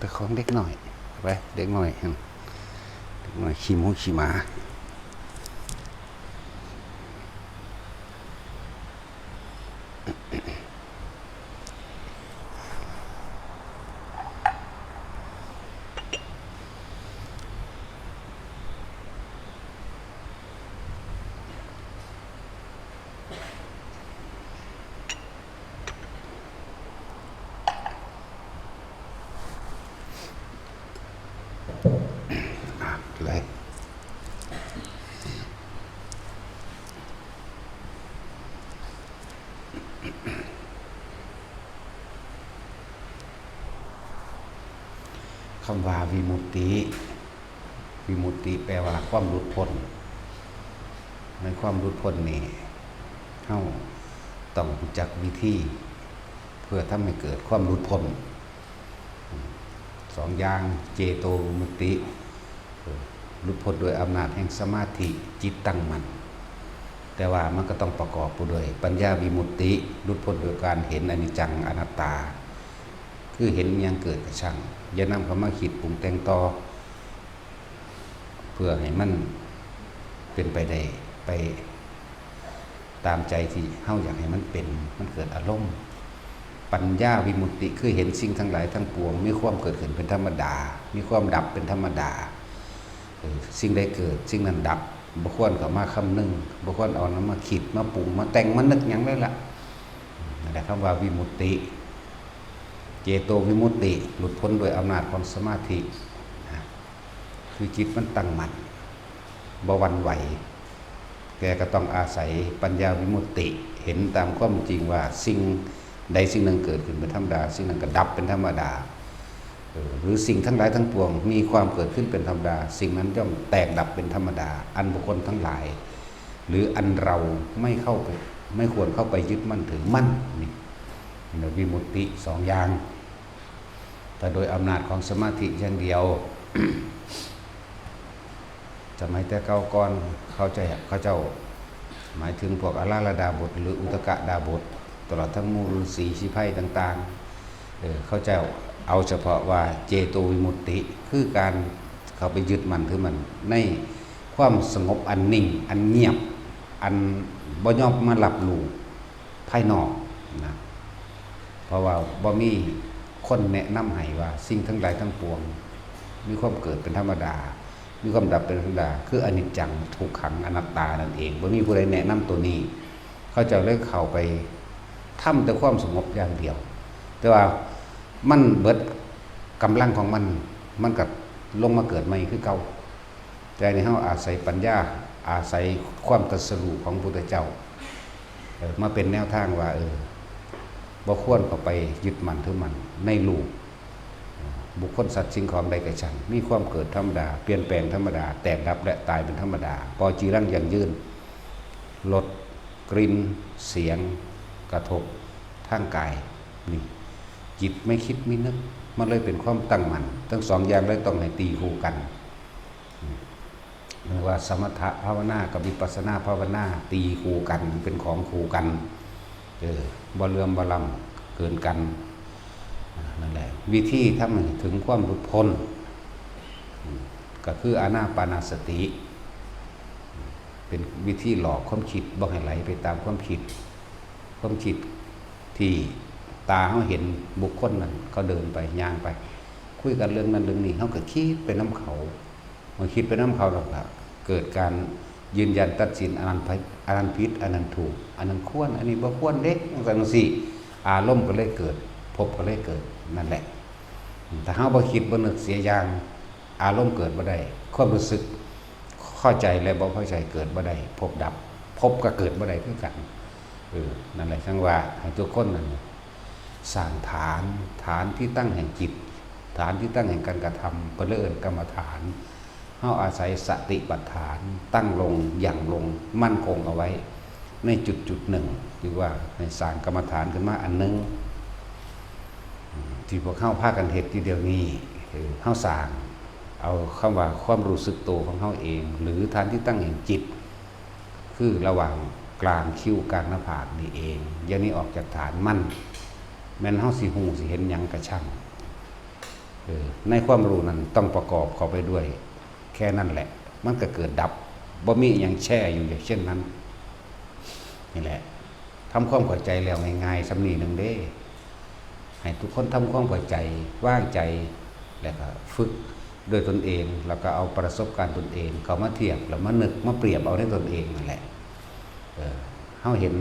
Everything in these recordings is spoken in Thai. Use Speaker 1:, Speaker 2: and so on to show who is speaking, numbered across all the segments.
Speaker 1: แต่ของเด็กหน่อยไปเด็กหน่อยเด็กหน่อยขี่หมูขี่หมาเลยคำว่าวิมุตติวิมุตติแปลว่าความหลุดพ้นในความหลุดพ้นนี่เฮาต้องรู้จักวิธีเพื่อทำให้เกิดความหลุดพ้นสองอย่างเจโตวิมุตติหลุดพ้นโดยอำนาจแห่งสมาธิจิตตั้งมั่นแต่ว่ามันก็ต้องประกอบไปด้วยปัญญาวิมุตติหลุดพ้นโดยการเห็นอนิจจังอนัตตาคือเห็นยังเกิดกับช่างอย่านำเข้ามาคิดปรุงแต่งต่อเพื่อให้มันเป็นไปได้ไปตามใจที่เฮาอยากให้มันเป็นมันเกิดอารมณ์ปัญญาวิมุตติคือเห็นสิ่งทั้งหลายทั้งปวงมีความเกิดขึ้นเป็นธรรมดามีความดับเป็นธรรมดาสิ่งใดเกิดสิ่งนั้นดับบ่ควรเข้ามาคำนึงบ่ควรเอานำมาคิดมาปรุงมาแต่งมานึกหยังเลยล่ะนั่นแหละคำว่าวิมุตติเจโตวิมุตติหลุดพ้นโดยอำนาจของสมาธิคือจิตมันตั้งมั่นบ่หวั่นไหวแกก็ต้องอาศัยปัญญาวิมุตติเห็นตามความจริงว่าสิ่งใดสิ่งหนึ่งเกิดขึ้นเป็นธรรมดาสิ่งนั้นก็ดับเป็นธรรมดาหรือสิ่งทั้งหลายทั้งปวงมีความเกิดขึ้นเป็นธรรมดาสิ่งนั้นย่อมแตกดับเป็นธรรมดาอันบุคคลทั้งหลายหรืออันเราไม่เข้าไปไม่ควรเข้าไปยึดมั่นถือมั่นนี่วิมุตติสองอย่างแต่โดยอำนาจของสมาธิอย่างเดียวสมัยแต่เก่าก่อนเขาเจ้าหมายถึงพวกอาราลดาบทหรืออุตกะดาบทตลอดทั้งมูลฤาษีชีไพต่างๆเขาเจ้าเอาเฉพาะว่าเจโตวิมุตติคือการเขาไปยึดมันถือมันในความสงบอันนิ่งอันเงียบอันบ่ยอมมาหลับหลู่ภายนอกนะเพราะว่าบ่มีคนแนะนำให้ว่าสิ่งทั้งหลายทั้งปวงมีความเกิดเป็นธรรมดามีความดับเป็นธรรมดาคืออนิจจังทุกขังอนัตตานั่นเองบ่มีผู้ใดแนะนำตัวนี้เขาจะเลยเข้าไปทำแต่ความสงบอย่างเดียวแต่ว่ามันเบิดกำลังของมันกับลงมาเกิดใหม่คือเก่าแต่ในเฮาอาศัยปัญญาอาศัยความตรัสรู้ของพระพุทธเจ้ามาเป็นแนวทางว่าบ่ควรเข้าไปยึดมั่นถือมั่นในรูปบุคคลสัตว์สิ่งของใดก็ช่างมีความเกิดธรรมดาเปลี่ยนแปลงธรรมดาแตกดับและตายเป็นธรรมดาปอจีรังยั่งยืนลดกลิ่นเสียงกระทบทางกายนี่จิตไม่คิดไม่นึกมันเลยเป็นความตั้งมั่นทั้งสองอย่างเลยต้องให้ตีคู่กันเรียกว่าสมถะภาวนากับวิปัสสนาภาวนาตีคู่กันเป็นของคู่กันบ่เลื่อมบ่ล้ำเกินกันนั่นแหละวิธีทำให้ถึงความหลุดพ้นก็คืออานาปานสติเป็นวิธีหลอกความคิดบ่ให้ไหลไปตามความคิดที่ตาเขาเห็นบุคคลนั้นเขาเดินไปย่างไปคุยกันเรื่องนั้นเรื่องนี้เขาก็คิดไปน้ำเขาเมื่อคิดไปน้ำเขาแล้วก็เกิดการยืนยันตัดสินอันนั้นผิดอันนั้นถูกอันนั้นควรอันนี้บ่ควรเด็กจังซี่อารมณ์ก็เลยเกิดพบก็เลยเกิดนั่นแหละแต่เฮาบ่คิดบ่นึกเสียอย่างอารมณ์เกิดบ่ได้ความรู้สึกเข้าใจและบ่เข้าใจเกิดบ่ได้พบดับพบก็เกิดบ่ได้คือกันนั่นแหละจังว่าให้ทุกคนนั่นสร้างฐานที่ตั้งแห่งจิตฐานที่ตั้งแห่งการกระทำก็เริ่มกรรมฐานเฮาอาศัยสติปัฏฐานตั้งลงอย่างลงมั่นคงเอาไว้ในจุดหนึ่งหรือว่าให้สร้างกรรมฐานขึ้นมาอันนึงที่พวกเฮาพากันเฮ็ดทีเดียวนี้เฮาสร้างเอาคำว่าความรู้สึกตัวของเฮาเองหรือฐานที่ตั้งแห่งจิตคือระหว่างกลางคิ้วกลางหน้าผากนี่เองอย่างนี้ออกจากฐานมั่นแม้นเฮาสิฮู้สิเห็นหยังกระช่าง ในความรู้นั้นต้องประกอบเข้าไปด้วยแค่นั้นแหละมันก็เกิดดับบ่มีอย่างแช่อยู่อย่างเช่นนั้นนี่แหละทำความเข้าใจแล้วง่ายๆสำนีหนึ่งเด้ให้ทุกคนทำความเข้าใจว่างใจแล้วก็ฝึกโดยตนเองแล้วก็เอาประสบการณ์ตนเองเขามาเทียบแล้วมานึกมาเปรียบเอาในตนเองนั่นแหละเฮาเห็น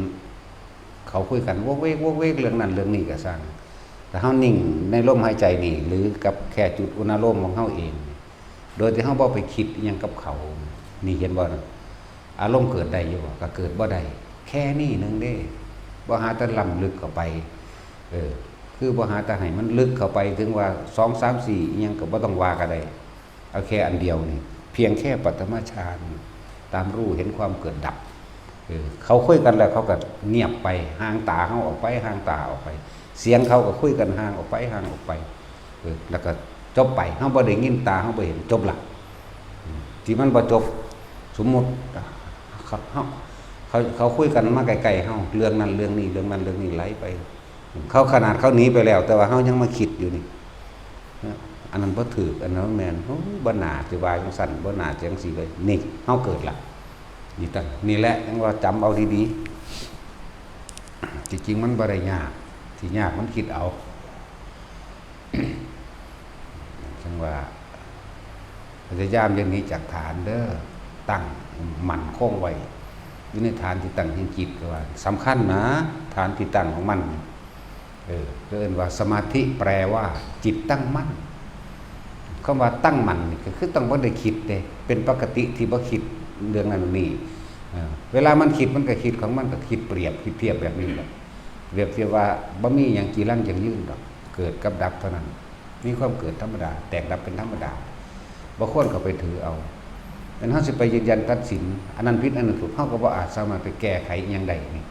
Speaker 1: เขาคุยกันวกเวกเรื่องนั้นเรื่องนี้ก็สร้างแต่เฮานิ่งในลมหายใจนี่หรือกับแค่จุดอุณหภูมิของเฮาเองโดยที่เฮาบ่ไปคิดอิหยังกับเขานี่เห็นบ่อารมณ์เกิดได้อยู่ก็เกิดบ่ได้แค่นี้นึงเด้บ่หาแต่ล้ำลึกเข้าไปคือบ่หาแต่ให้มันลึกเข้าไปถึงว่า2 3 4อิหยังก็บ่ต้องว่าก็ได้เอาแค่อันเดียวนี่เพียงแค่ปฐมฌานตามรู้เห็นความเกิดดับเขาคุยกันแล้วเขาก็เงียบไปห่างตาเฮาออกไปห่างตาออกไปเสียงเขาก็คุยกันห่างออกไปห่างออกไปแล้วก็จบไปเฮาบ่ได้ยินตาเฮาบ่เห็นจบละที่มันบ่จบสมมุติเขาคุยกันมาไกลๆเฮาเรื่องนั้นเรื่องนี้เรื่องนั้นเรื่องนี้ไหลไปเขาขนาดเขาหนีไปแล้วแต่ว่าเฮายังมาคิดอยู่นี่อันนั้นบ่ถูกอันนั้นแม่นบ่น่าสิว่าจังซั่นบ่น่าจังซี่เลยนี่เฮาเกิดละนี่แหละยังว่าจำเอาดีๆจริงๆมันบ่ได้ยากที่ยากมันคิดเอาจังว่าพยายามอย่างนี้จากฐานเด้อตั้งมั่นคงไว้อยู่ในฐานที่ตั้งแห่งจิตก็ว่าสำคัญนะฐานที่ตั้งของมันเรียกว่าสมาธิแปลว่าจิตตั้งมั่นคำว่าตั้งมั่นนี่ก็คือต้องบ่ได้คิดเด้เป็นปกติที่บ่คิดเรื่องนั้นนี่เวลามันคิดมันก็คิดของมันก็คิดเปรียบคิดเทียบแบบนี้แหละเปรียบเทียบว่าบ่มีหยังจีรังจังยืนดอกเกิดกับดับเท่านั้นมีความเกิดธรรมดาแตกดับเป็นธรรมดาบ่ควรเข้าไปถือเอาเป็นเฮาสิไปยืนยันตัดสินอันนั้นผิดอันนั้นถูกเฮาก็บ่อาจสามารถไปแก้ไขอิหยังได้นี่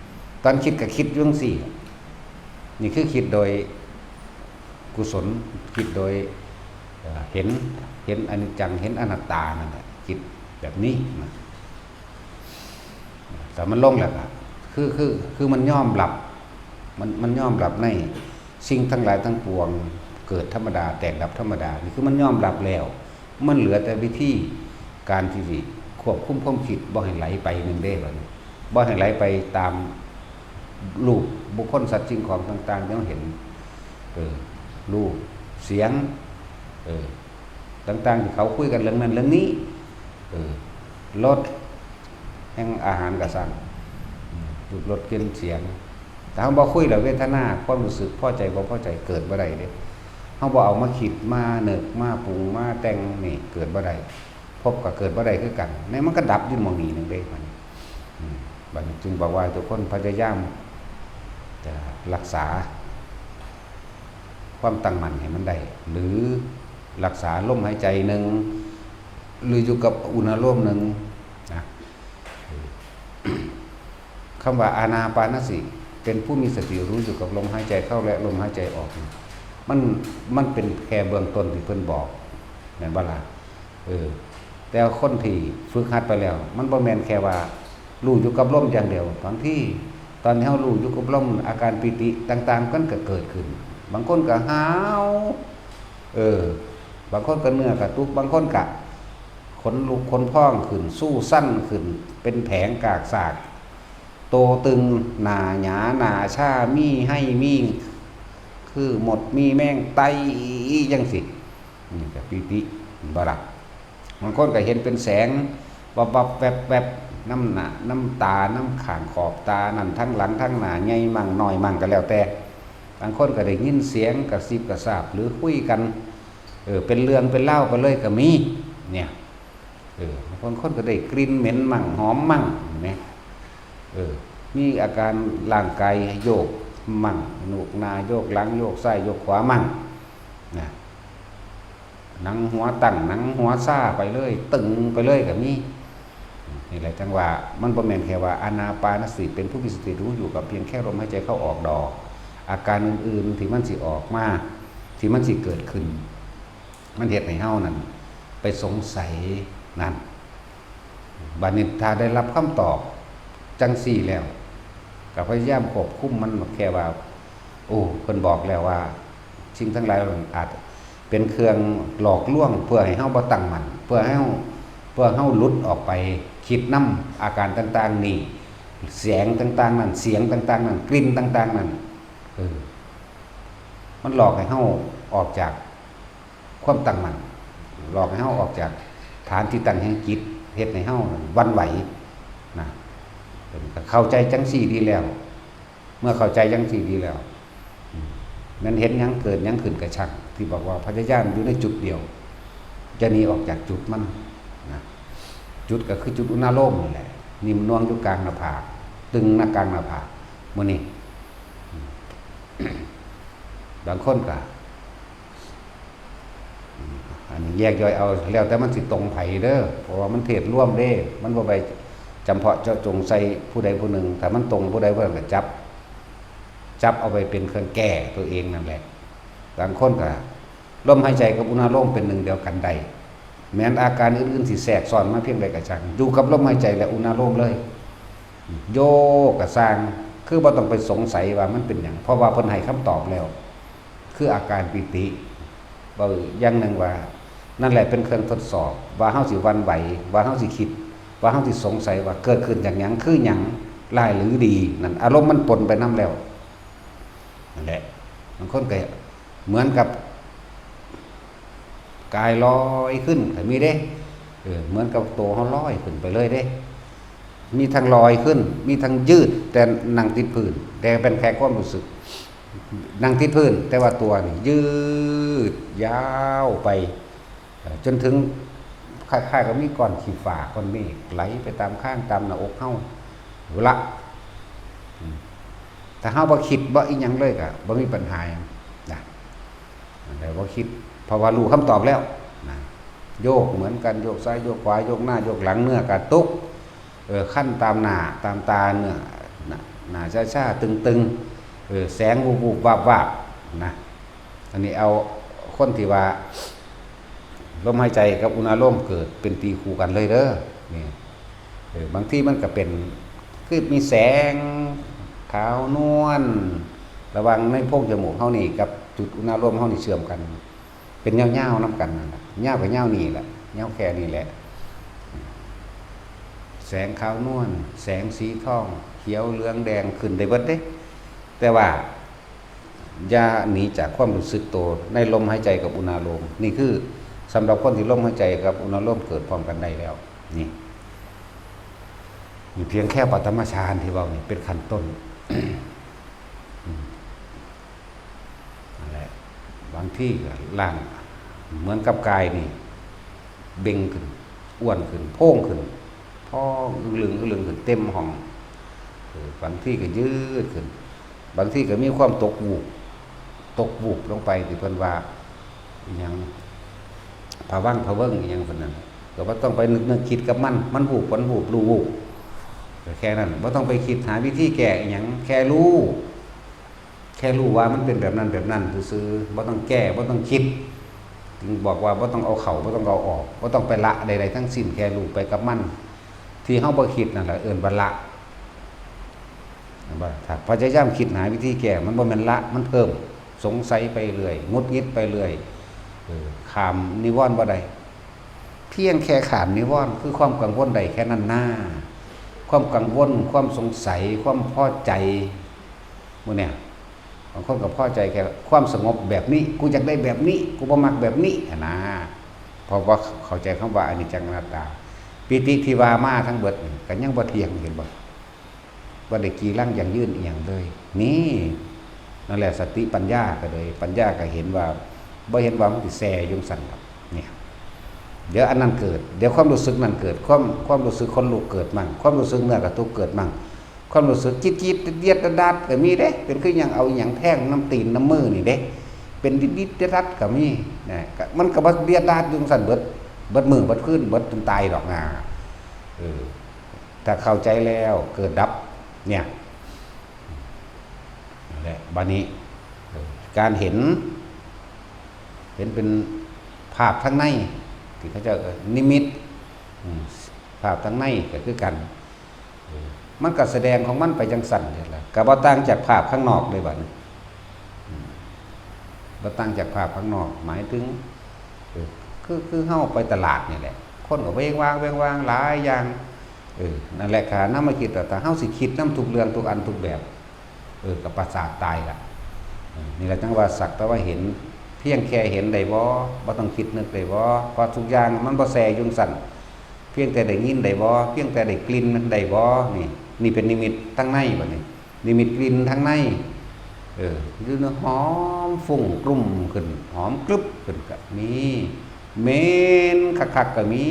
Speaker 1: ตอนคิดก็คิดอยู่จังซี่นี่คือคิดโดยกุศลคิดโดยเห็นอนิจจังเห็นอนัตตานั่นแหละคิดแบบนี้นะแต่มันลงแล้วคือมันยอมรับมันยอมรับในสิ่งทั้งหลายทั้งปวงเกิดธรรมดาแตกดับธรรมดานี่คือมันยอมรับแล้วมันเหลือแต่วิธีการที่ควบคุมความคิดบ่ให้ไหลไปนึงเด้บัดนี้บ่ให้ไหลไปตามรูปบุคคลสัตว์สิ่งของต่างๆที่เราเห็นรูปเสียงต่างๆที่เขาคุยกันเรื่องนั้นเรื่องนี้รสแห่งอาหารกระสังรูปรสกลิ่นเสียงแต่เขาบอกคุยแล้วเวทนาความรู้สึกพอใจบ่พอใจเกิดบ่ได้เด้เขาบอกเอามาคิดมาเนึกมาปรุงมาแต่งนี่เกิดบ่ได้พบกับเกิดบ่ได้คือกันในมันก็ดับอยู่หม้องนี้นึงเด้บัดนี้จึงบอกว่าทุกคนพยายามจะรักษาความตั้งมั่นให้มันได้หรือรักษาลมหายใจนึงหรืออยู่กับอุณหภูมินึงนะคำว่าอานาปานสติเป็นผู้มีสติรู้อยู่กับลมหายใจเข้าและลมหายใจออกมันเป็นแค่เบื้องต้นที่เพิ่นบอกแม่นบ่ล่ะแต่คนที่ฝึกหัดไปแล้วมันบ่แม่นแค่ว่ารู้อยู่กับลมอย่างเดียวบางที่ตอนที่เฮารู้อยู่กับลมอาการปิติต่างๆก็เกิดขึ้นบางคนก็หาวบางคนก็เนื้อกระตุกบางคนก็ขนลุกขนพองขึ้นสู้สั้นขึ้นเป็นแผงกากสากโตตึงหนาหยาหนาชามีให้มีคือหมดมีแม่งไตจังสินี่ก็ปิติบ่ล่ะบางคนก็เห็นเป็นแสงวับๆแวบๆน้ำหน้าน้ำตาน้ำข้างขอบตานั่นทั้งหลังทั้งหน้าใหญ่มั่งน้อยมั่งก็แล้วแต่บางคนก็ได้ยินเสียงกระซิบกระซาบหรือคุยกันเป็นเรื่องเป็นเล่าไปเลยก็มีเนี่ยบางคนก็ได้กลิ่นเหม็นมั่งหอมมั่งเนี่ยมีอาการร่างกายโยกมั่งหนุกหน้าโยกหลังโยกซ้ายโยกขวามั่งนะหนังหัวตั้งหนังหัวซ่าไปเลยตึงไปเลยก็มีนี่แหละจังว่ามันบ่แม่นแค่ว่าอานาปานสติเป็นผู้มีสติรู้อยู่กับเพียงแค่ลมหายใจเข้าออกดอกอาการอื่นๆที่มันสิออกมาที่มันสิเกิดขึ้นมันเฮ็ดให้เฮานั่นไปสงสัยนั่นบัดนี้ถ้าได้รับคำตอบจังซี่แล้วก็พยายามควบคุมมันแค่ว่าโอ้เพิ่นบอกแล้วว่าสิ่งทั้งหลายอาจ เป็นเครื่องหลอกลวงเพื่อให้เฮาบ่ตั้งมั่นเพื่อให้เฮาหลุดออกไปคิดนํอาการต่างๆนี่เสียงต่างๆนั่นเสียงต่างๆนั่นกลิ่นต่างๆนั่นมันหลอกให้เฮาออกจากความตั้งมั่นหลอกให้เฮาออกจากฐานที่ตั้งแห่งจิตเฮ็ดให้เฮาวันไหวนะเข้าใจจังซี่ดีแล้วเมื่อเข้าใจจังซี่ดีแล้วนั้นเห็นหยังเกิดหยังขึ้นกระชักที่บอกว่าพยายามอยู่ในจุดเดียวจะหนีออกจากจุดมันนะจุดก็คือจุดอุณาโลมนี่แหละนิ่มนวลอยู่กลางหน้าผากตึงหน้ากลางหน้าผากมื้อนี้ บางคนก็อันนี้แยกย่อยเอาแล้วแต่มันสิตรงไผเด้อเพราะว่ามันเทศร่วมเด้มันบ่ไปจำเพาะเจาะจงใส่ผู้ใดผู้หนึ่งถ้ามันตรงผู้ใดผู้หนึ่งก็จับเอาไปเป็นเครื่องแก้ตัวเองนั่นแหละบางคนก็ลมหายใจกับอุณาโลมเป็นหนึ่งเดียวกันใดแม้นอาการอื่นๆสิแทรกซ้อนมาเพียงใดก็ช่างอยู่กับลมหายใจและอุณาโลมเลยโยกก็สร้างคือบ่ต้องไปสงสัยว่ามันเป็นหยังเพราะว่าเพิ่นให้คำตอบแล้วคืออาการปิติบ่อย่างหนึ่งว่านั่นแหละเป็นเครื่องทดสอบว่าเฮาสิหวั่นไหวว่าเฮาสิคิดว่าเฮาสิสงสัยว่าเกิดขึ้นจากหยังคือหยังร้ายหรือดีนั่นอารมณ์มันปนไปนำแล้วนั่นแหละบางคนก็เหมือนกับกายลอยขึ้นก็มีเด้เหมือนกับตัวเฮาลอยขึ้นไปเลยเด้มีทั้งลอยขึ้นมีทั้งยืดแต่นั่งติดพื้นแต่เป็นแค่ความรู้สึกนั่งติดพื้นแต่ว่าตัวนี่ยืดยาวไปจนถึงคล้ายๆกับมีก้อนขี้ฝาก้อนเมฆไหลไปตามข้างตามหน้าอกเฮาละถ้าเฮาบ่คิดบ่อีหยังเลยก็บ่มีปัญหาหยังนะแต่บ่คิดเพราะว่ารู้คำตอบแล้วนะโยกเหมือนกันโยกซ้ายโยกขวาโยกหน้าโยกหลังเนื้อกระตุกขั้นตามหน้าตามตาเนื้อหน้าช้าๆตึงๆแสงวูบๆวาบๆนะอันนี้เอาคนที่ว่าลมหายใจกับอุณาโลมเกิดเป็นตีคู่กันเลยเด้อนี่บางที่มันก็เป็นคือมีแสงขาวนวลระวังในโพรงจมูกเฮานี่กับจุดอุณาโลมเฮานี่เชื่อมกันเป็นยาวๆนำกันนั่นล่ะยาวกับยาวนี่แหละยาวแค่นี้แหละแสงขาวนวลแสงสีทองเขียวเหลืองแดงขึ้นได้เบิดเด้แต่ว่าอย่าหนีจากความรู้สึกตัวในลมหายใจกับอุณาโลมนี่คือสำหรับคนที่ลมหายใจกับอุณาโลมเกิดพร้อมกันได้แล้วนี่เพียงแค่ปฐมฌานที่ว่านี่เป็นขั้นต้น นั่นแหละบางที่ก็ล่างเหมือนกับกายนี่เบ่งขึ้นอ้วนขึ้นโพ่งขึ้นท้องอึลึงขึ้นเต็มห้องบางที่ก็ยืดขึ้นบางที่ก็มีความตกวูบลงไปที่เพิ่นว่าอีหยังภาวังภาเวิ่งอีหยังเพิ่นนั้นก็บ่ต้องไปนึกคิดกับมันหูบรู้วูบแค่นั้นบ่ต้องไปคิดหาวิธีแก้อีหยังแค่รู้ว่ามันเป็นแบบนั้นซื่อๆบ่ต้องแก้บ่ต้องคิดถึงบอกว่าบ่ต้องเอาเข้าบ่ต้องเอาออกบ่ต้องไปละใดๆทั้งสิ้นแค่รู้ไปกับมันที่เฮาบ่คิดนั่นแหละเอิ้นว่าละบ่ถ้าพยายามคิดหาวิธีแก้มันบ่แม่นละมันเพิ่มสงสัยไปเรื่อยงุดงิดไปเรื่อยข้ามนิวรณ์บ่ได้เพียงแค่ข้ามนิวรณ์คือความกังวลใดแค่นั้นน่าความกังวลความสงสัยความพอใจมื้อเนี่ยบางคนก็พอใจแค่ความสงบแบบนี้กูอยากได้แบบนี้กูบ่มักแบบนี้นะเพราะว่าเข้าใจคำว่าอนิจจังอนัตตาปิติที่ว่ามาทั้งเบิดก็ยังบ่เที่ยงเห็นบ่บ่ได้กีรังอย่างยืนอีหยังเลยนี่นั่นแหละสติปัญญาก็เลยปัญญาก็เห็นว่าบ่เห็นว่ามันสิแซ่อยู่สั่นครับเนี่ยเดี๋ยวอันนั้นเกิดเดี๋ยวความรู้สึกนั้นเกิดความรู้สึกคนลุกเกิดมั่งความรู้สึกเนื้อกระตุกเกิดมั่งความรู้สึกจิตเดียดดาดก็มีเด้เป็นคือหยังเอาหยังแท่งน้ำตีนน้ำมือนี่เด้เป็นดิดดัดก็มีนะมันก็บ่เดียดดาดอยู่สั่นเบิดมือเบิดคืนเบิดจนตายดอกงาถ้าเข้าใจแล้วเกิดดับเนี่ยนั่นแหละบัดนี้การเห็นเป็นภาพข้างในที่เขาจะนิมิตภาพข้างในก็คือกันมันก็แสดงของมันไปจังสั่นนี่แหละก็บ่ต่างจากภาพข้างนอกเลยบัดนี้ บ่ต่างจากภาพข้างนอกหมายถึงคือเฮาไปตลาดนี่แหละคนก็เว้งว้างหลายอย่างนั่นแหละค่ะนำมาคิดแต่เฮาสิคิดนำทุกเรื่องทุกอันทุกแบบกับประสาทตายล่ะนี่แหละจังว่าสักแต่ว่าเห็นเพียงแค่เห็นได้บ่ต้องคิดนึกได้บ่เพราะทุกอย่างมันบ่แซ่อยู่สั่นเพียงแต่ได้ยินได้บ่เพียงแต่ได้กลิ่นได้บ่นี่เป็นนิมิตทั้งในบัดนี้นิมิตกลิ่นทั้งในอยู่เนื้อหอมฟุ้งกลุ่มขึ้นหอมกรึบขึ้นก็มีเหม็นคักๆก็มี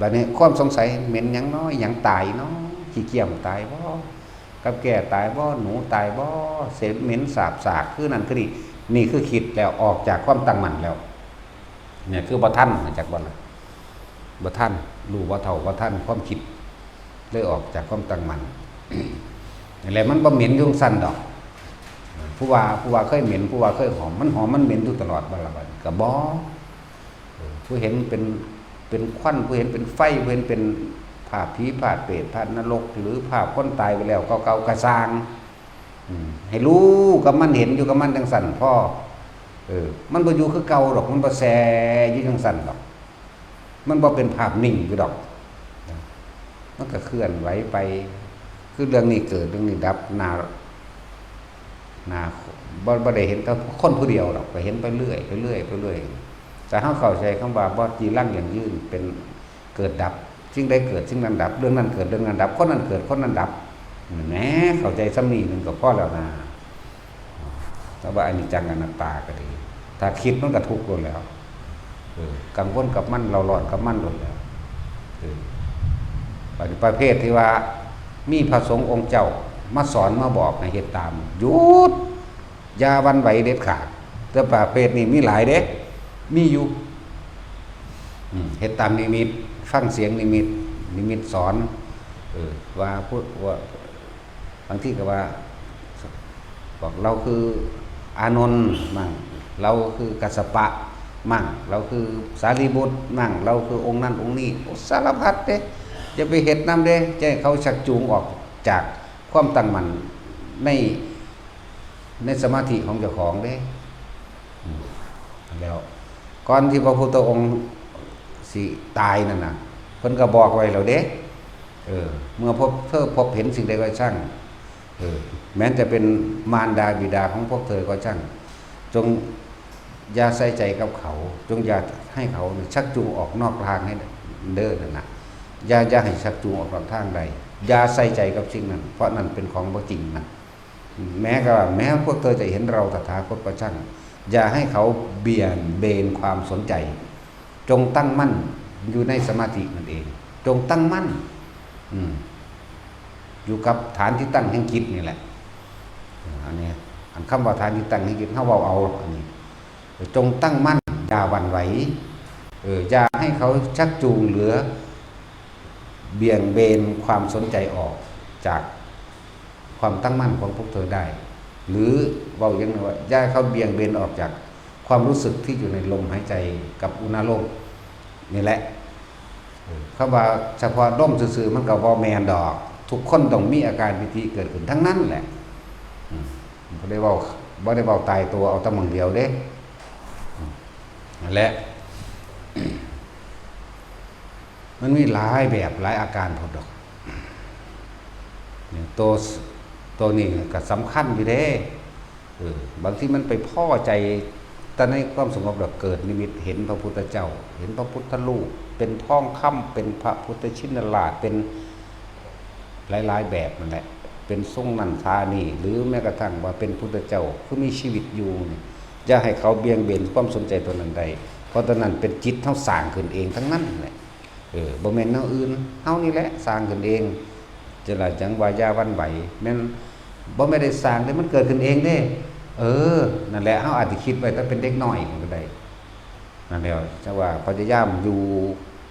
Speaker 1: บัดนี้ความสงสัยเหม็นหยังน้อยหยังตายเนาะขี้เกียจตายบ่กับแก่ตายบ่หนูตายบ่เศษเหม็นสาบสากคือนั่นคือนี่คือคิดแล้วออกจากความตั้งมั่นแล้วเนี่ยคือบ่ทันจากบ่ล่ะบ่ทันรู้บ่เท่าบ่ทันความคิดเลยออกจากความตั้งมั่นนี่แหละมันบ่เหม็นอยู่สั่นดอกผู้ว่าเคยเหม็นผู้ว่าเคยหอมมันเหม็นอยู่ตลอดบ่ล่ะบัดก็บ่ผู้เห็นเป็นควันผู้เห็นเป็นไฟผู้เห็นเป็นภาพผีภาพเปรตภาพนรกหรือภาพคนตายไปแล้วเก่าๆกระซางให้รู้กับมันเห็นอยู่กับมันจังสั่นพ่อมันบ่อยู่คือเก่าดอกมันบ่แซ่อยู่จังสั่นดอกมันบ่เป็นภาพนิ่งอยู่ดอกมันก็เคลื่อนไหวไปคือเรื่องนี้เกิดเรื่องนี้ดับนาบ่ได้เห็นแต่คนผู้เดียวดอกก็เห็นไปเรื่อยแต่เฮาเข้าใจคำว่าบ่จีรังอย่างยืนเป็นเกิดดับสิ่งใดเกิดสิ่งนั้นดับเรื่องนั้นเกิดเรื่องนั้นดับคนนั้นเกิดคนนั้นดับแหมเข้าใจซ้ำนี้นึงก็พอแล้วนะแต่ว่าอนิจจังอนัตตาก็ดีถ้าคิดมันก็ทุกข์หมดแล้วกังวลกับมันเราหลอนกับมันหมดแล้วประเภทที่ว่ามีพระสงฆ์องค์เจ้ามาสอนมาบอกให้เฮ็ดตามหยุดอย่าวันไหวเด็ดขาดแต่ประเภทนี้มีหลายเด้มีอยู่เฮ็ดตามนิมิตฟังเสียงนิมิตสอนว่าพูดว่าบางที่ก็ว่าบอกเราคืออานนท์มั่งเราคือกัสสปะมั่งเราคือสารีบุตรมั่งเราคือองค์นั้นองค์นี้สารพัดเด้อย่าไปเฮ็ดนำเด้จะให้เขาชักจูงออกจากความตั้งมั่นในสมาธิของเจ้าของเด้แล้วก่อนที่พระพุทธองค์สิตายนั่นน่ะเพิ่นก็บอกไว้แล้วเด้เมื่อพบเห็นสิ่งใดก็ช่างแม้จะเป็นมารดาบิดาของพวกเธอก็ช่างจงอย่าใส่ใจกับเขาจงอย่าให้เขาชักจูงออกนอกทางให้เด้อนั่นน่ะอย่าให้ชักจูงออกนอกทางใดอย่าใส่ใจกับสิ่งนั้นเพราะนั่นเป็นของบ่จริงนะแม้พวกเธอจะเห็นเราตถาคตก็ช่างอย่าให้เขาเบี่ยงเบนความสนใจจงตั้งมั่นอยู่ในสมาธินั่นเองจงตั้งมั่นอยู่กับฐานที่ตั้งแห่งจิตนี่แหละอันนี้อันคำว่าฐานที่ตั้งแห่งจิตเฮาเว้าเอาอันนี้จงตั้งมั่นอย่าหวั่นไหวอย่าให้เขาชักจูงเหลือเบี่ยงเบนความสนใจออกจากความตั้งมั่นของพวกเธอได้หรือเว้าอย่างนึงว่าอย่าให้เขาเบี่ยงเบนออกจากความรู้สึกที่อยู่ในลมหายใจกับอุณาโลมนี่แหละคำว่าเฉพาะลมซื่อๆมันก็บ่แม่นดอกทุกคนต้องมีอาการปิติเกิดขึ้นทั้งนั้นแหละบ่ได้เว้าตายตัวเอาแต่หม่องเดียวเด้นั่นแหละมันมีหลายแบบหลายอาการพอดอกเนี่ยตัวนี้ก็สำคัญอยู่เด้บางทีมันไปพ้อใจแต่ในความสงบแบบเกิดนิมิตเห็นพระพุทธเจ้าเห็นพระพุทธรูปเป็นทองคำเป็นพระพุทธชินราชเป็นหลายๆแบบนั่นแหละเป็นทรงนันทานี่หรือแม้กระทั่งว่าเป็นพุทธเจ้าคือมีชีวิตอยู่อย่าให้เขาเบี่ยงเบนความสนใจตัวนั้นใดเพราะตัวนั้นเป็นจิตเฮาสร้างขึ้นเองทั้งนั้นแหละบ่แม่นแนวอื่นเฮานี่แหละสร้างขึ้นเองจะละจังว่าอย่าวันไหวแม่นบ่ไม่ได้สร้างแต่มันเกิดขึ้นเองเด้นั่นแหละเฮาอาจจะคิดไว้ถ้าเป็นเด็กน้อยก็ได้นั่นแล้วจังว่าพยายามอยู่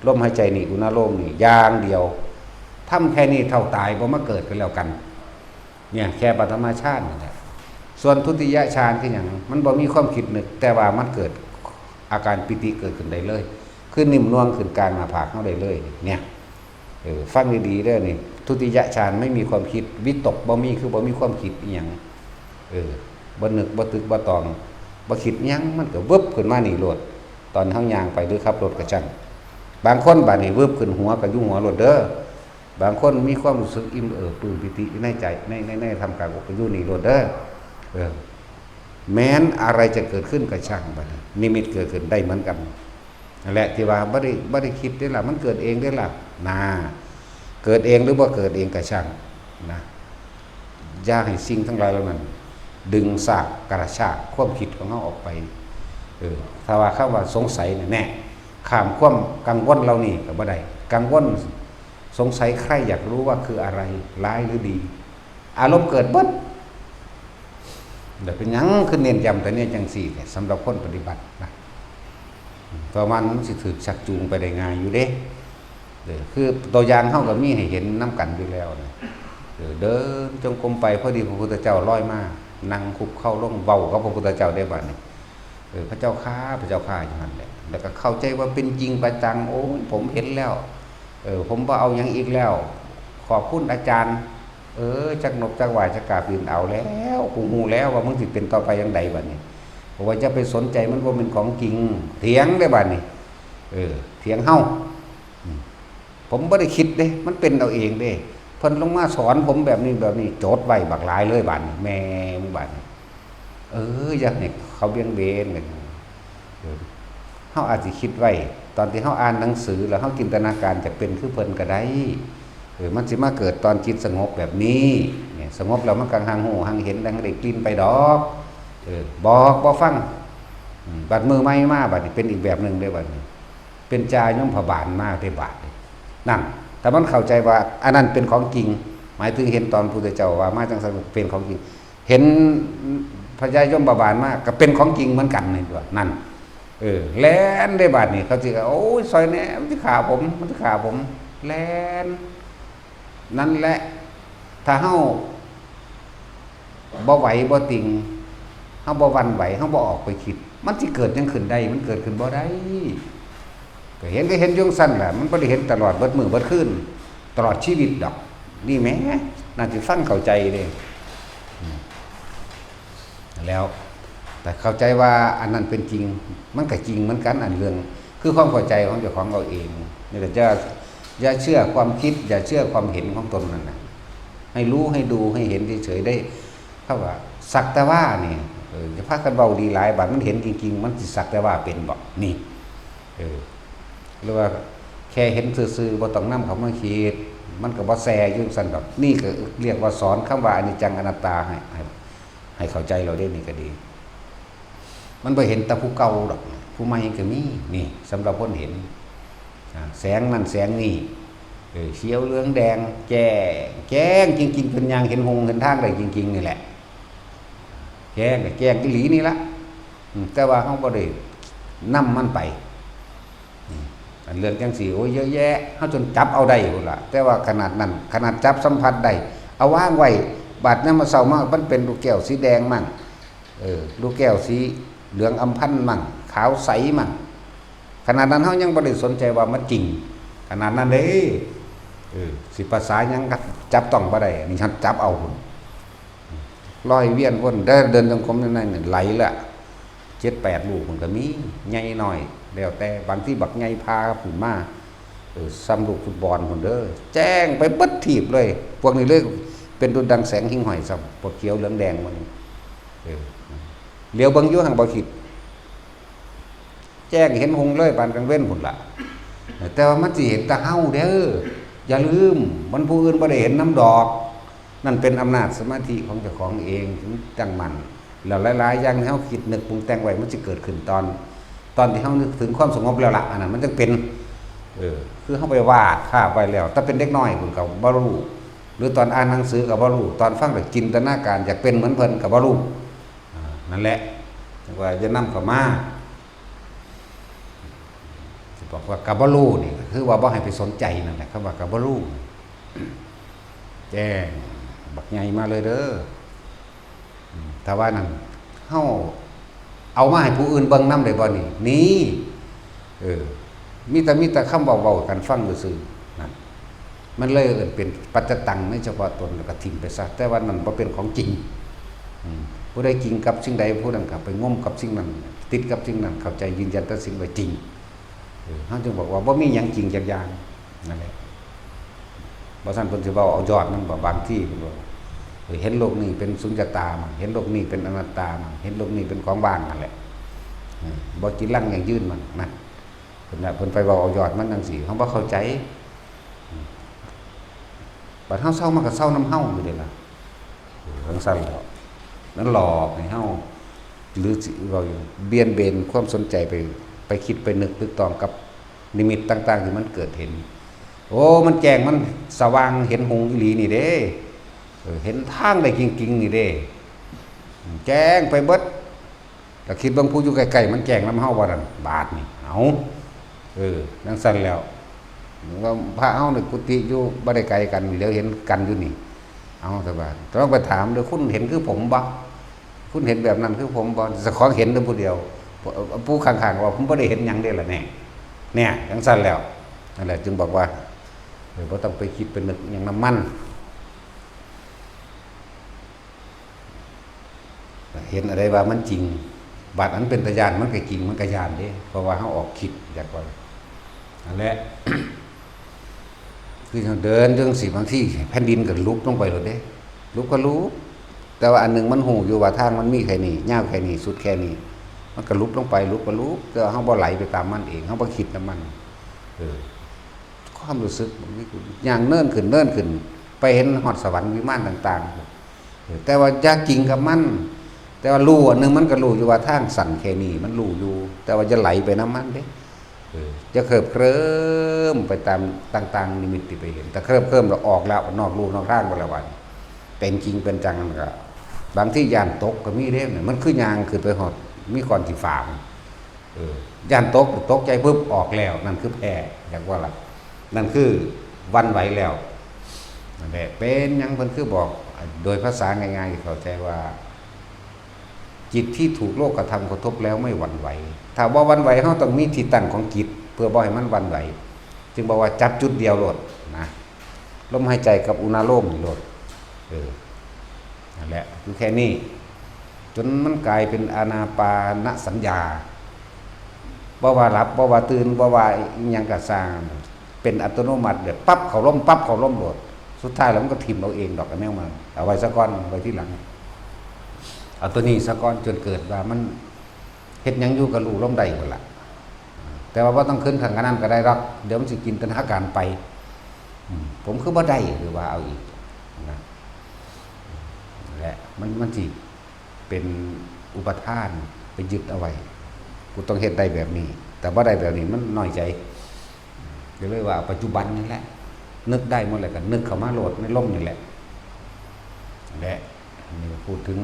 Speaker 1: ลมหายใจนี่อุณาโลมนี่อย่างเดียวทำแค่นี้เท่าตายบ่มาเกิดกันแล้วกันเนี่ยแค่ปฐมฌานนั่นแหละส่วนทุติยฌานคือหยังมันบ่มีความคิดนึกแต่ว่ามันเกิดอาการปิติเกิดขึ้นได้เลยคือนิ่มนวลขึ้นกลางหน้าผากเฮาได้เลยเนี่ยฟังดีๆเด้อนี่ทุติยฌานไม่มีความคิดวิตกบ่มีคือบ่มีความคิดอีหยัง บ่นึกบ่ตึกบ่ตองบ่คิดหยังมันก็วึบขึ้นมานี่โลดตอนเฮาย่างไปหรือขับรถก็จังบางคนบัดนี้วึบขึ้นหัวก็อยู่หัวโลดเด้อบางคนมีความรู้สึกอิ่มปลื้มปิติในใจในทำการก็อยู่นี่โลดเด้อแม้นอะไรจะเกิดขึ้นก็ช่างบัดนี้นิมิตเกิดขึ้นได้เหมือนกันนั่นแหละที่ว่าบ่ได้คิดได้ล่ะมันเกิดเองได้ล่ะนะเกิดเองหรือบ่เกิดเองก็ช่างนะอย่าให้สิ่งทั้งหลายเหล่านั้นดึงซากกระชากความคิดของเฮาออกไปถ้าว่าคำว่าสงสัยแน่ข้ามความกังวลเรานี่ก็บ่ได้กังวลสงสัยใครอยากรู้ว่าคืออะไรร้ายหรือดีอารมณ์เกิดเบิดเดี๋ยวเป็นหยังคือเน้นย้ำแต่เนี่ยจังซี่เนี่ยสำหรับคนปฏิบัตินะเพราะมันสิถูกชักจูงไปได้ง่ายอยู่เด้คือตัวอย่างเฮาก็มีให้เห็นนํกันอยู่แล้วนะเดินจงกรมไปพอดีพระพุทธเจ้าลอยมานั่งคุกเข้าลงเว้ากับพระพุทธเจ้าได้บัดนี้พระเจ้าข้าอยู่นั่นแหละแล้วก็เข้าใจว่าเป็นจริงประจังโอ้ผมเห็นแล้วผมบ่เอาหยังอีกแล้วขอบคุณอาจารย์จักนกจักหวายจักกาบินเอาแล้วกูฮู้แล้วว่ามึงสิเป็นต่อไปจังไดบัดนี้เพราะว่าจะไปสนใจมันบ่เป็นของจริงเถียงได้บัดนี้เถียงเฮาผมบ่ได้คิดเด้มันเป็นเอาเองเด้เพิ่นลงมาสอนผมแบบนี้โจทย์ไว้บักหลายเลยบัดนี้แม่มึงบัดนี้อยากให้เขาเบี่ยงเบนกันเฮาอาจสิคิดไว้ตอนที่เฮาอ่านหนังสือแล้วเฮาจินตนาการจะเป็นคือเพิ่นก็ได้มันสิมาเกิดตอนจิตสงบแบบนี้เนี่ยสงบแล้วมันก็ห่างหูห่างเห็นดังได้กลิ่นไปดอกบอกบ่ฟังบัดมือไม้มาบัดนี้เป็นอีกแบบนึงได้บัดนี้เป็นจายมพบาลมาได้บาดนั่นแต่มันเข้าใจว่าอันนั้นเป็นของจริงหมายถึงเห็นตอนพุทธเจ้าว่ามาจังซั่นเป็นของจริงเห็นพญายมพบาลมาก็เป็นของจริงเหมือนกันนี่ด้วยนั่นแล่นได้บาดนี้เขาสิโอ้ยซอยแหน่มันสิฆ่าผมแล่นนั่นแหละถ้าเฮาบ่ไหวบ่ติงเฮาบ่หวั่นไหวเฮาบ่ออกไปคิดมันสิเกิดจังขึ้นได้มันเกิดขึ้นบ่ได้ก็เห็นอยู่ซั่นแหละมันบ่ได้เห็นตลอดเบิดมื้อเบิดคืนตลอดชีวิตดอกนี่แหมน่าสิฟังเข้าใจเด้แล้วแต่เข้าใจว่าอันนั้นเป็นจริงมันก็จริงเหมือนกันอันเรื่องคือความเข้าใจของเจ้าของเราเองนี่ก็อย่าเชื่อความคิดอย่าเชื่อความเห็นของตนนั่นนะให้รู้ให้ดูให้เห็นเฉยๆได้เท่าว่าสักแต่ว่านี่จะพากันเบาดีหลายบาดมันเห็นจริงๆมันสิสักแต่ว่าเป็นบ่นี่หรือว่าแค่เห็นซื่อๆบ่ต้องนำเขามาคิดมันก็บ่แซ่อยู่ซั่นดอกนี่ก็เรียกว่าสอนคำว่าอนิจจังอนัตตาให้เข้าใจเราได้นี่ก็ดีมันบ่เห็นแต่ผู้เก่าดอกผู้ใหม่ก็มีนี่สำหรับคนเห็นแสงนั่นแสงนี่เขียวเหลืองแดงแจ้งจริงๆเป็นอย่างเห็นหงเห็นทางได้จริงๆนี่แหละแจ้งอีหลีนี่ละแต่ว่าเฮาบ่ได้นำมันไปเรื่องจังซี่โอ้ยเยอะแยะเฮาจนจับเอาได้พุ่นล่ะแต่ว่าขนาดนั้นขนาดจับสัมผัสได้เอาวางไว้บาดนั้นมาเช้ามามันเป็นลูกแก้วสีแดงมั่งลูกแก้วสีเหลืองอำพันมั่งขาวใสมั่งขนาดนั้นเฮายังบ่ได้สนใจว่ามันจริงขนาดนั้นเด้สิภาษายังจับต้องบ่ได้นี่ฉันจับเอาพุ่นลอยเวียนวนเดินจงกรมนั่นๆไหลละ 7-8 ลูกมันก็มีใหญ่หน่อยแล้วแต่บางที่บักใหญ่พาพุ่นมาซ้ำลูกฟุตบอลพุ่นเด้อแจ้งไปเบิดถีบเลยพวกนี้เลยเป็นดุจดังแสงหิ่งห้อยซ้ำปวดเขียวเหลืองแดงมันเลี้ยวเบิ่งอยู่ห่างบ่คิดแจ้งเห็นหงเลยปานกลางเว้นพุ่นล่ะแต่ว่ามันสิเห็นแต่เฮาเด้ออย่าลืมมันผู้อื่นบ่ได้เห็นน้ำดอกนั่นเป็นอำนาจสมาธิของเจ้าของเองถึงจังมันแล้วหลายๆอย่างที่เฮาคิดนึกปรุงแต่งไว้มันสิเกิดขึ้นตอนที่เฮานึกถึงความสงบแล้วล่ะอันนั้นมันจึงเป็นคือเฮาไปวาดภาพไว้แล้วถ้าเป็นเด็กน้อยพุ่นก็บ่รู้หรือตอนอ่านหนังสือก็บ่รู้ตอนฟังก็จินตนาการอยากเป็นเหมือนเพิ่นก็บ่รู้นั่นแหละว่าจะนำเข้ามาบอกว่ากับบลูนี่คือว่าบ่ให้ไปสนใจนั่นแหละคำว่ากับบลูแจ้งบักใหญ่มาเลยเด้อถ้าว่านั่นเฮาเอามาให้ผู้อื่นเบิ่งนำได้บ่นี่มีแต่คำเว้าๆกันฟังซื่อๆนั่นมันเลยเป็นปัจจตังในเฉพาะตนแล้วก็ทิ้งไปซะแต่ว่านั่นบ่เป็นของจริง ผู้ใดจริงกับสิ่งใดผู้นั้นก็ไปงมกับสิ่งนั้นติดกับสิ่งนั้นเข้าใจยืนยันต่อสิ่งว่าจริงเขาจึงบอกว่าบ่มีหยังจริงจักอย่างนั่นแหละบ่ซั่นเพิ่นสิเว้าเอายอดมันบ่บางที่เพิ่นบอกเห็นโลกนี้เป็นสุญญตามันเห็นโลกนี้เป็นอนัตตามันเห็นโลกนี้เป็นของว่างนั่นแหละบ่จิรังอย่างยืนมันนั่นเพิ่นไปเว้าเอายอดมันจังซี่เฮาบ่เข้าใจบัดเฮาเศร้ามันก็เศร้านำเฮาอยู่เด้ล่ะจังซั่นแล้วนั้นหลอกให้เฮาหรือสิเว้าอยู่เบียนเบนความสนใจไปคิดไปนึกตึกตองกับนิมิตต่างๆที่มันเกิดเห็นโอ้มันแจ้งมันสว่างเห็นหงส์อีหลีนี่เด้เห็นทางได้จริงๆนี่เด้แจ้งไปเบิดก็คิดบางผู้อยู่ใกล้ๆมันแจ้งนำเฮาบ่นั่นบาดนี่เอาจังซั่นแล้วว่าพระเฮาในกุฏิอยู่บ่ได้ไกลกันเดี๋ยวเห็นกันอยู่นี่เอาแต่ว่าต้องไปถามเด้อคุณเห็นคือผมบ่คุณเห็นแบบนั้นคือผมบ่เจ้าของเห็นแต่ผู้เดียวผู้ข้างๆว่าผมบ่ได้เห็นหยังเด้ล่ะเนี่ยจังซั่นแล้วนั่นแหละจึงบอกว่าบ่ต้องไปคิดไปนึกหยังนำมันเห็นอะไรว่ามันจริงบาดอันเป็นตาญาณมันก็จริงมันก็ญาณเด้เพราะว่าเฮาออกคิดอยากว่านั่นแหละ คือเดินจังสิบางที่แผ่นดินก็ลุกลงไปเลยเด้ลุกก็รู้แต่ว่าอันนึงมันหูอยู่ว่าทางมันมีแค่นี้ยาวแค่นี้สุดแค่นี้มันก็ลุกลงไปลุกก็ลุกแต่เฮาบ่ไหลไปตามมันเองเฮาบ่คิดนำมันความรู้สึกมันมีอย่างเนิ่นขึ้นไปเห็นฮอดสวรรค์วิมานต่างๆแต่ว่าอยากจริงกับมันแต่ว่ารู้อันนึงมันก็รู้อยู่ว่าทางสั่นแค่นี้มันรู้อยู่แต่ว่าจะไหลไปนำมันเด้จะเคลิมไปตามต่างๆนิมิตที่ไปเห็นแต่เคลิมเราออกแล้วนอกรูนอกร่างไปแล้ววันเป็นจริงเป็นจังนั่นก็บางที่ยานตกก็มีเด้เนี่ยมันคือยางขึ้นไปหอดมีก่อนที่ฝ่ามยานตกใจปุ๊บออกแล้วนั่นคือแพ้อย่างว่าล่ะนั่นคือวันไหวแล้วนั่นแหละเป็นยังเพิ่นคือบอกโดยภาษาง่ายๆเข้าใจว่าจิตที่ถูกโลกกระทำกระทบแล้วไม่หวั่นไหวถ้าว่าหวั่นไหวเฮาต้องมีที่ตั้งของจิตเพื่อบ่ให้มันหวั่นไหวจึงบอกว่าจับจุดเดียวโลดนะลมหายใจกับอุณาโลมนี่โลดนั่นแหละคือแค่นี้จนมันกลายเป็นอานาปานสัญญาบ่ว่าหลับบ่ว่าตื่นบ่ว่าอิหยังก็สร้างเป็นอัตโนมัติแบบปั๊บเข้าลมโลดสุดท้ายแล้วมันก็ทิ่มเอาเองดอกอันแนวมันเอาไว้ซะก่อนไว้ที่หลังเอาตัวนี้ซะก่อนจนเกิดว่ามันเฮ็ดหยังอยู่กับรู้ลมได้พุ่นล่ะแต่ว่าต้องขึ้นทางนั้นก็ได้หรอกเดี๋ยวมันสิกินตนาการไปผมคือบ่ได้หรือว่าเอาอีกนะและมันสิเป็นอุปทานไปยึดเอาไว้กูต้องเฮ็ดได้แบบนี้แต่บ่ได้แบบนี้มันน้อยใจก็เลยว่าปัจจุบันนี่แหละนึกได้หมดเลยก็นึกเข้ามาโหลดในลมนี่แหละและนี่พูดถึง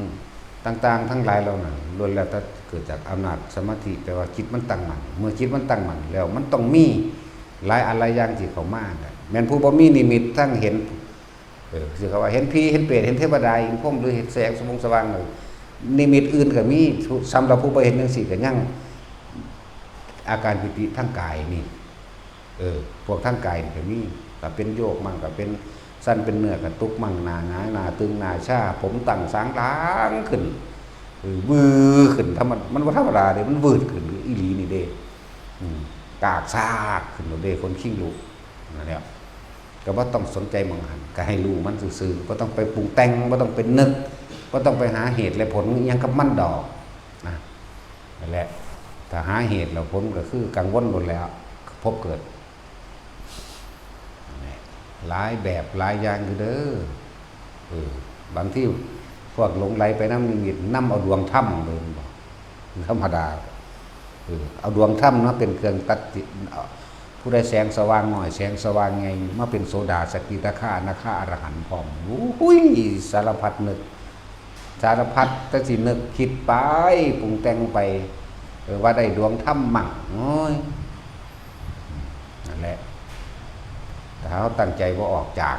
Speaker 1: ต่างๆทั้งหลายเรานั่นล้วนแล้วแต่เกิดจากอำนาจสมาธิแปลว่าจิตมันตั้งมั่นเมื่อจิตมันตั้งมั่นแล้วมันต้องมีหลายอะไรอย่างที่เข้ามาแม้นผู้บ่มีนิมิตทั้งเห็นคือเขาว่าเห็นผีเห็นเปรตเห็นเทวดาเห็นพรหมหรือเห็นแสงสว่างเลยนิมิตอื่นก็มีสำหรับผู้บ่เห็นจังซี่ก็ยังอาการปิติทางกายนี่พวกทางกายนี่ก็มีก็เป็นโยกมั่งก็เป็นสั้นเป็นเนื้อกระตุกมั่งหน้าหงายหน้าตึงหน้าชาผมตั้งสางล้างขึ้นวือขึ้นถ้ามันบ่ธรรมดาเด้มันวืดขึ้นอีหลีนี่เด้กากซากขึ้นเด้คนขี้ลูกนั่นแหละก็บ่ต้องสนใจมองหันก็ให้รู้มันซื่อๆบ่ต้องไปปรุงแต่งบ่ต้องไปนึกบ่ต้องไปหาเหตุและผลอิหยังกับมันดอกนะนั่นแหละถ้าหาเหตุแล้วผลก็คือกังวลหมดแล้วพบเกิดหลายแบบหลายอย่างอยู่เด้อบางที่พวกหลงไหลไปน้ำนิมิตน้ำเอาดวงถ้ำเลยบอกธรรมดาเอาดวงถ้ำนะเป็นเครื่องตัดจิตผู้ได้แสงสว่างหน่อยแสงสว่างไงมาเป็นโสดาสกิทาคานาคาอรหันต์พร้อมอุ้ยสารพัดนึกสารพัดแต่สินึกคิดไปปรุงแต่งไปว่าได้ดวงถ้ำมั่งโอ้ยนั่นแหละถ้าเขาตั้งใจว่าออกจาก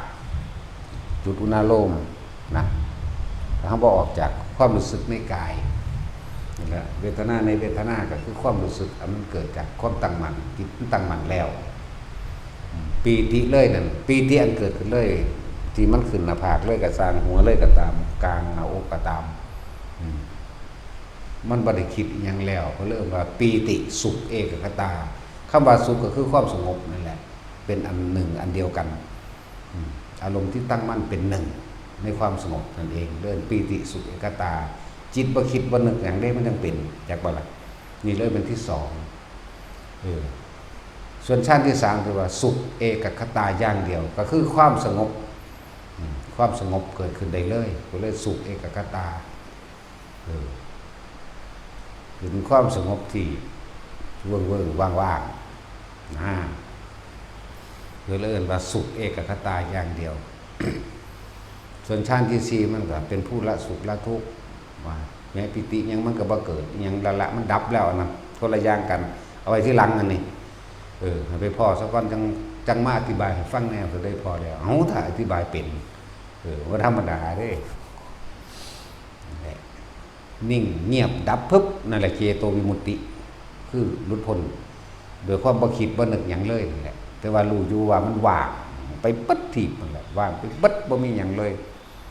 Speaker 1: จุดอุณาโลมนะถ้าเขาบอกออกจากความรู้สึกในกายนี่แหละเวทนาในเวทนาก็คือความรู้สึกมันเกิดจากความตั้งมั่นจิตตั้งมั่นแล้วปีติเลยนั่นปีติอันเกิดขึ้นเลยที่มันขึ้นหน้าผากเลยกับสร้างหัวเลยกับตามกลางหน้าอกกับตาม มันบ่ได้คิดหยังแล้วเขาเริ่มว่าปีติสุขเอกคตาคำว่าสุขก็คือความสงบนั่นแหละเป็นอันหนึ่งอันเดียวกันอารมณ์ที่ตั้งมั่นเป็นหนึ่งในความสงบนั่นเองเรื่องปีติสุขเอกตาจิตบ่คิดบ่นึกอย่างใดมันยังเป็นจากบ่ล่ะนี่เลยเป็นที่สองส่วนชั้นที่สามคือว่าสุขเอกคตาอย่างเดียวก็คือความสงบความสงบเกิดขึ้นได้เลยก็เลยสุขเอกคตาถึงความสงบที่เวิ้งว่างๆนะคือเรียกว่าสุขเอกคตาอย่างเดียว ส่วนชั้นที่สี่มันก็เป็นผู้ละสุขละทุกข์ว่าแม้ปิติยังมันก็บ่เกิดยังละมันดับแล้วนะคนละอย่างกันเอาไว้ที่หลังอันนี้ให้ไปพอสักก่อนจังมาอธิบายให้ฟังแนวก็ได้พอแล้วเอาถ้าอธิบายเป็นว่าธรรมดาเด้นิ่งเงียบดับปึ๊บนั่นแหละเจโตวิมุตติคือหลุดพ้นโดยความบ่คิดบ่นึกหยังเลยนั่นแหละแต่ว่ารู้อยู่ว่ามันว่างไปปึ๊ดทีนั่นแหละว่างไปปึ๊ดบ่มีหยังเลย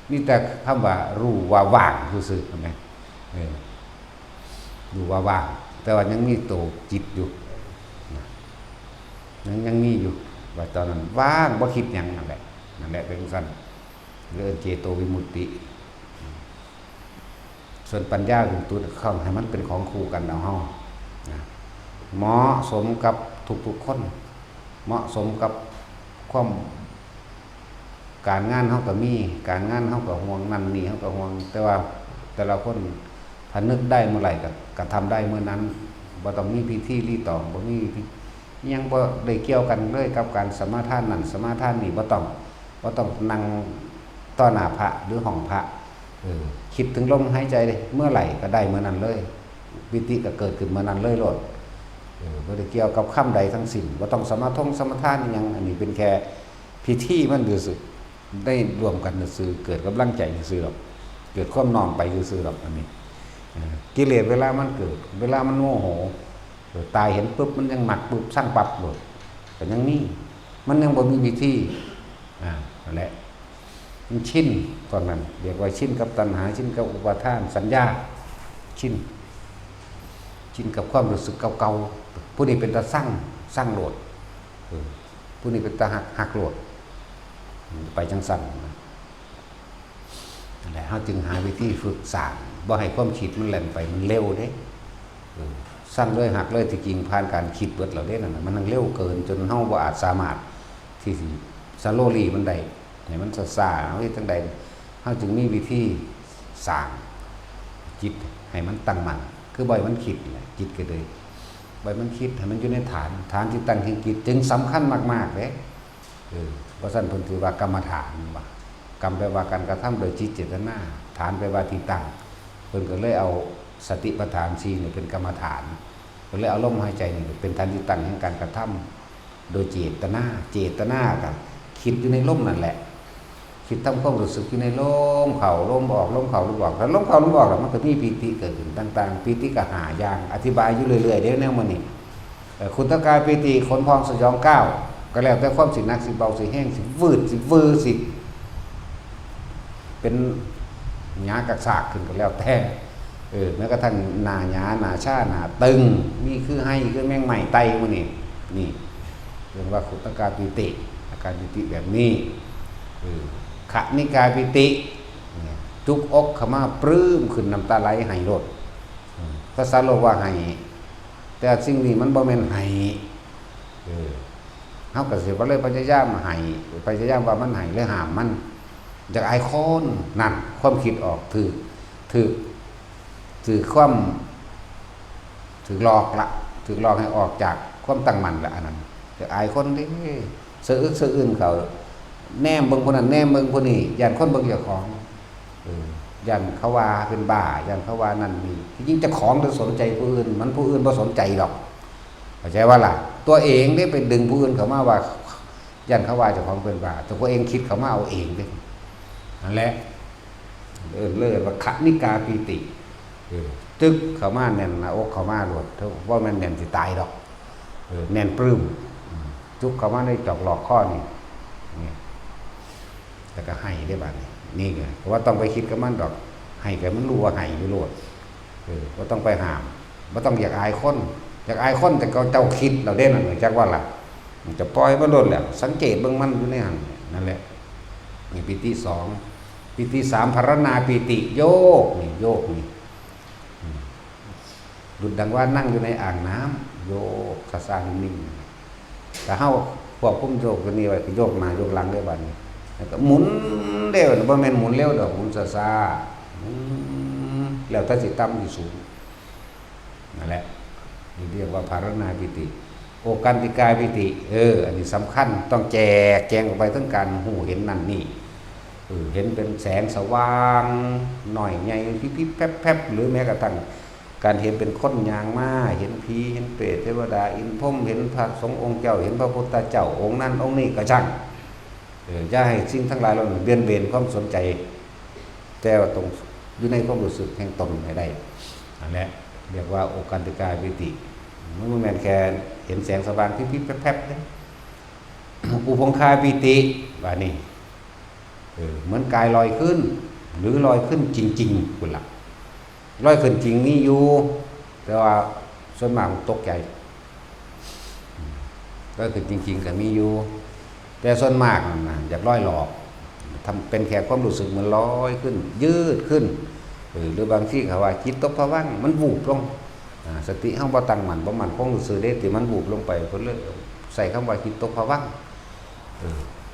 Speaker 1: มีแต่คำว่ารู้ว่าว่างซื่อๆใช่มั้ยรู้ว่าว่างแต่ว่ายังมีตัวจิตอยู่ยังมีอยู่ว่าตอนนั้นว่างบ่คิดหยังนั่นแหละเป็นซั่นเรื่องเจโตวิมุตติส่วนปัญญาถึงตัวเข้าให้มันเป็นของคู่กันเอาเฮาเหมาะสมกับทุกๆคนเหมาะสมกับความการงานเฮาก็มีการงานเฮาก็ห่วงนั่นนี่เฮาก็ห่วงแต่ว่าแต่ละคนถ้านึกได้เมื่อไหร่ก็ทำได้เมื่อนั้นบ่ต้องมีพิธีรีตองบ่มียังบ่ได้เกี่ยวกันเลยกับการสมาทานนั่นสมาทานนี่บ่ต้องนั่งต่อหน้าพระหรือห้องพระคิดถึงลมหายใจเลยเมื่อไหร่ก็ได้เมื่อนั้นเลยปิติก็เกิดขึ้นเมื่อนั้นเลยโลดบ่ได้เกี่ยวกับคำใดทั้งสิ้นบ่ต้องสมาทานหยังอันนี้เป็นแค่พิธีมันซื่อได้รวมกันซื่อเกิดกำลังใจซื่อหรอกเกิดความน้อมไปซื่อหรอกอันนี้กิเลสเวลามันเกิดเวลามันโมโหตายเห็นปุ๊บมันยังหนักปุ๊บสร้างปั๊บโลดก็ยังนี่มันยังบ่มีพิธีนั่นแหละมันชินตอนนั้นเรียกว่าชินกับตัณหาชินกับอุปาทานสัญญาชินกับความรู้สึกเก่าๆผู้นี้เป็นตาสร้างโหลดผู้นี้เป็นตาหักโหลดไปจังสั่นนั่นแหละเฮาจึงหาวิธีฝึกสร้างบ่ให้ความคิดมันแล่นไปมันเร็วเด้สร้างเลยหักเลยที่จริงผ่านการคิดเบิดแล้วเด้นั่นน่ะมันเร็วเกินจนเฮาบ่อาจสามารถที่สิสโลลี่มันได้ให้มันซ่าๆเอาไว้จังใดเฮาจึงมีวิธีสร้างจิตให้มันตั้งมั่นคือบ่ให้มันคิดแหละจิตก็เลยบ่ให้มันคิดให้มันอยู่ในฐานที่ตั้งแห่งจิตจึงสำคัญมากๆเด้เพราะฉะนั้นเพิ่นถือว่ากรรมฐานว่ากรรมแปลว่าการกระทำโดยจิตเจตนาฐานแปลว่าที่ตั้งเพิ่นก็เลยเอาสติปัฏฐาน4นี่เป็นกรรมฐานเพิ่นเลยเอาลมหายใจนี่เป็นฐานที่ตั้งแห่งการกระทำโดยเจตนากันคิดอยู่ในลมนั่นแหละคิดทำความรู้สึกอยู่ในลมเข้าลมออกลมเข้าลมออกถ้าลมเข้าลมออกแล้วมันก็มีปีติเกิดขึ้นต่างๆปีติก็หาอย่างอธิบายอยู่เรื่อยๆเด้อแนวมื้อนี้คุณตกายปีติขนพองสยองก้าวก็แล้วแต่ความสิหนักสิเบาสิแห้งสิวืดสิวือสิเป็นหยากักซากขึ้นก็แล้วแต่แม้กระทั่งหน้าหยาหน้าชาหน้าตึงนี่คือให้คือแมงใหม่ไตมื้อนี้นี่เรียกว่าขุตกายปีติอาการปีติแบบนี้ขณิกายปิติจุกอกเข้ามาปลื้มขึ้นน้ำตาไหลไหลดภาษาโลกว่าไหแต่สิ่งนี้มันบ่แม่นไหเฮาก็สิบ่เลยพยายามไหพยายามว่ามันไหเลยห้ามมันจากไอคอนนั่นความคิดออกถือความถือหลอกให้ออกจากความตั้งมั่นละอันนั้นจากไอคอนเด้สะอึกสะอื้นเขาแนมเบิ่งคนนั้นแนมเบิ่งคนนี้ยันคนเบิ่งเจ้าของยันเขาว่าเป็นบ้ายันเขาว่านั่นนี่ยิ่งเจ้าของจะสนใจผู้อื่นมันผู้อื่นบ่สนใจหรอกเข้าใจว่าล่ะตัวเองได้ไปดึงผู้อื่นเขามาว่ายันเขาว่าเจ้าของเป็นบ้าตัวเองคิดเขามาเอาเองเด้นั่นแหละเลยว่าขณิกาปีติตึกเขามาแน่นหน้าอกเขามาโลดว่ามันแน่นสิตายดอกแน่นปลื้มจุกเขามาในจอกหลอกข้อนี่แล้วก็ให้ได้บ้างนี่ไงเพราะว่าต้องไปคิดกับมันดอก ให้แกมันรู้ว่าให้อยู่โลดก็ต้องไปห้ามบ่ต้องอยากอายคนอยากอายคนแต่ก็เจ้าคิดเราเด้นั่นจักว่าล่ะมันจะปล่อยบ่โลดแหละสังเกตเบิ่งมันอยู่ในหั่นนั่นแหละนี่ปีที่2ปีที่3ภารณาปีติโยกนี่โยกนี่ดุจดังว่านั่งอยู่ในอ่างน้ำโยกกระซ่างนิ่งแต่เฮาควบคุมโยกตัวนี้ไว้ก็โยกหน้าโยกหลังได้บัดนี้แล้วก็หมุนเร็วบ่แม่นหมุนเร็วดอกหมุนช้าๆแล้วถ้าสิต่ำสิสูงนั่นแหละนี่เรียกว่าภารณาปิติโอกันติกายปิติอันนี้สำคัญต้องแจกแจงออกไปทั้งการหูเห็นนั่นนี่เห็นเป็นแสงสว่างหน่อยใหญ่พิบๆแป๊บๆหรือแม้กระทั่งการเห็นเป็นคนยางมาเห็นผีเห็นเปรตเทวดาอินพรหมเห็นพระสงฆ์องค์เจ้าเห็นพระพุทธเจ้าองค์นั้นองค์นี้ก็ช่างอย่าให้สิ่งทั้งหลายเราเบนความสนใจแต่ว่าตรงอยู่ในความรู้สึกแห่งตนให้ได้นั่นแหละเรียกว่าโอกันติกายปิติมันบ่แม่นแค่เห็นแสงสว่างพิบๆแป๊บๆเด้อุปงคาปิติว่านี่เหมือนกายลอยขึ้นหรือลอยขึ้นจริงๆคุณล่ะลอยขึ้นจริงนี่อยู่แต่ว่าส่วนมากตกใจลอยขึ้นจริงๆก็มีอยู่แต่ส่วนมากนะอยากลอยหลอกทำเป็นแค่ความรู้สึกเหมือนลอยขึ้นยืดขึ้นหรือบางที่เขาว่าจิตตกภวังค์มันวูบลงสติเฮาบ่ตั้งมั่นบ่มั่นคงรู้สึกได้ที่มันวูบลงไปเพิ่นเลยใส่คำว่าจิตตกภวังค์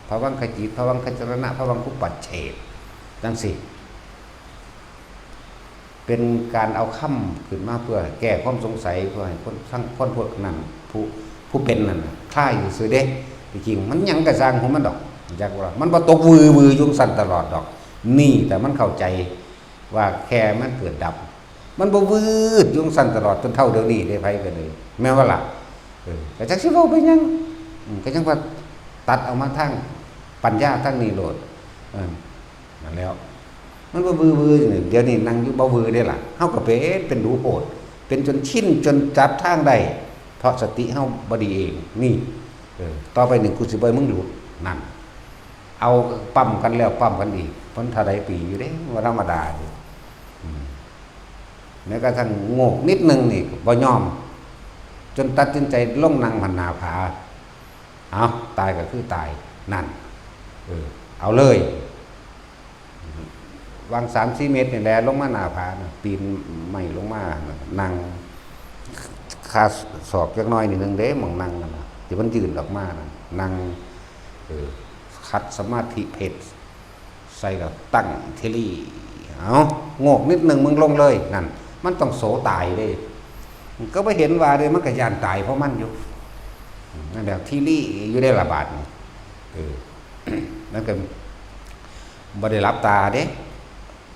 Speaker 1: ภวังคจิตภวังคจรณะภวังคุปัจเฉทจังสิเป็นการเอาค่ำขึ้นมาเพื่อแก้ความสงสัยเพื่อให้คนทั้งคนพวกนั้นผู้เป็นนั่นคลายอยู่ซื่อเด้จริงๆมันหยังกระสร้างของมันดอกจักว่ามันบ่ตกวือยุ่งสั่นตลอดดอกนี่แต่มันเข้าใจว่าแค่มันเกิดดับมันบ่วืดยุ่งสั่นตลอดจนเท่าเดี๋ยวนี้ได้ไผกันเลยแม้ว่าล่ะก็จักสิเว้าไปยังก็จังว่าตัดเอามาทางปัญญาทางนี้โลดนั่นแล้วมันบ่วือเดี๋ยวนี้นั่งอยู่บ่วือได้ล่ะเฮาก็เป็นดูโหดเป็นจนชินจนจับทางได้เพราะสติเฮาบ่ดีเองนี่ต่อไป1กูสิบ่ให้มึงหลุดนั่นเอาปั๊มกันแล้วปั๊มกันอีกเพิ่นเท่าใดปีอยู่เด้ว่าธรรมดาเด้แม้กระทั่งโงกนิดนึงนี่บ่ยอมจนตัดสินใจลงนั่งหันหน้าผาเอาตายก็คือตายนั่นเอาเลย วาง3-4 เมตรนี่แหละลงมาหน้าผาปีนไม่ลงมานั่งคาศอกจักหน่อยนิดนึงเด้หม่องนั่งนั่นน่ะที่มันยืนออกมานั่งคัดสมาธิเพชรใส่กับตั้งเทลี่เอาโงกนิดนึงมึงลงเลยนั่นมันต้องโสตายเด้ก็ไม่เห็นว่าเด้มันก็ย่านตายเพราะมันอยู่นั่นแบบที่ลี่อยู่ได้ระบาดนั่นก็บ่ได้รับตาเด้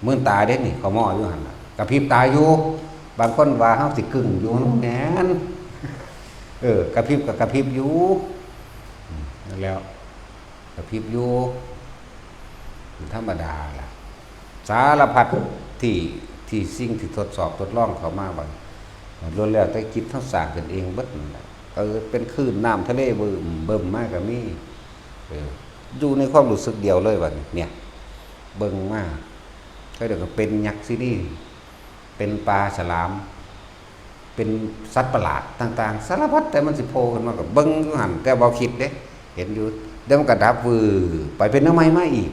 Speaker 1: มื่นตาเด้นี่เขาหม้ออยู่หั่นน่ะกระพริบตาอยู่บางคนว่าเฮาสิกึ่งอยู่แม่นกระพริบก็กระพริบอยู่นั่นแล้วกระพริบอยู่ธรรมดาล่ะสารพัดที่สิ่งที่ทดสอบทดลองเข้ามาบัดล้วนแล้วแต่คิดเฮาสร้างกันเองเบิดนั่นแหละเป็นคลื่นน้ำทะเลเบิ่มมากก็มีอยู่ในความรู้สึกเดียวเลยบัดเนี่ยเบิ่งมาก็เดี๋ยวก็เป็นยักษ์ซินี่เป็นปลาฉลามเป็นสัตว์ประหลาดต่างๆสารพัดแต่มันสิโผล่ขึ้นมาก็เบิ่งอยู่หั่นแต่บ่คิดเด้เห็นอยู่เดี๋ยวมันก็ดับวือไปเป็นน้ำไม้มาอีก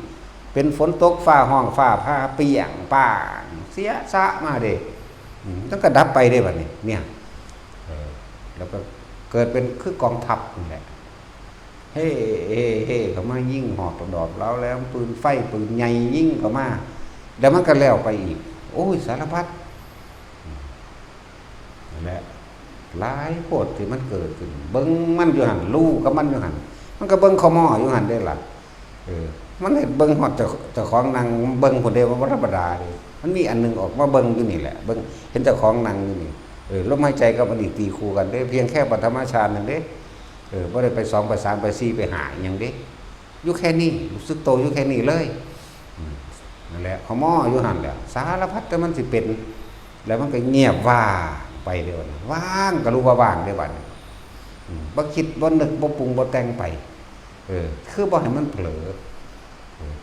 Speaker 1: เป็นฝนตกฟ้าห้องฟ้าผ่าเปียงป่างเสียสะมาเด้ต้องก็ดับไปได้บัดนี้เนี่ยแล้วก็เกิดเป็นคือกองทัพนี่แหละเฮ้เขามายิ่งหอบดอกแล้วปืนไฟปืนใหญ่ยิ่งเข้ามาแล้วมันก็แล้วไปอีกโอ้ยสารพัดนั่นแหละหลายโพดที่มันเกิดขึ้นเบิ่งมันอยู่หั่นลูกกับมันอยู่หั่นมันก็เบิ่งขม้ออยู่หั่นได้ล่ะมันเห็นเบิ่งฮอดเจ้าของนั่งเบิ่งคนเดียวมันบ่ธรรมดาเด้มันมีอันนึงออกมาเบิ่งอยู่นี่แหละเบิ่งเห็นเจ้าของนั่งอยู่นี่ลมหายใจกับอดีตตีคู่กันเด้เพียงแค่ปฐมฌานนั่นเด้บ่ได้ไป2ไป3ไป4ไป5หยังเด้อยู่แค่นี้รู้สึกโตอยู่แค่นี้เลยนั่นแหละเขาหม้ออยู่หั่นแหละสารพัดแต่มันสิเป็นแล้วมันก็เงียบว่าไปเด้อว่างก็รู้ว่าว่างได้บัดบ่คิดบ่นึกบ่ปรุงบ่แต่งไปคือบ่ให้มันเผลอ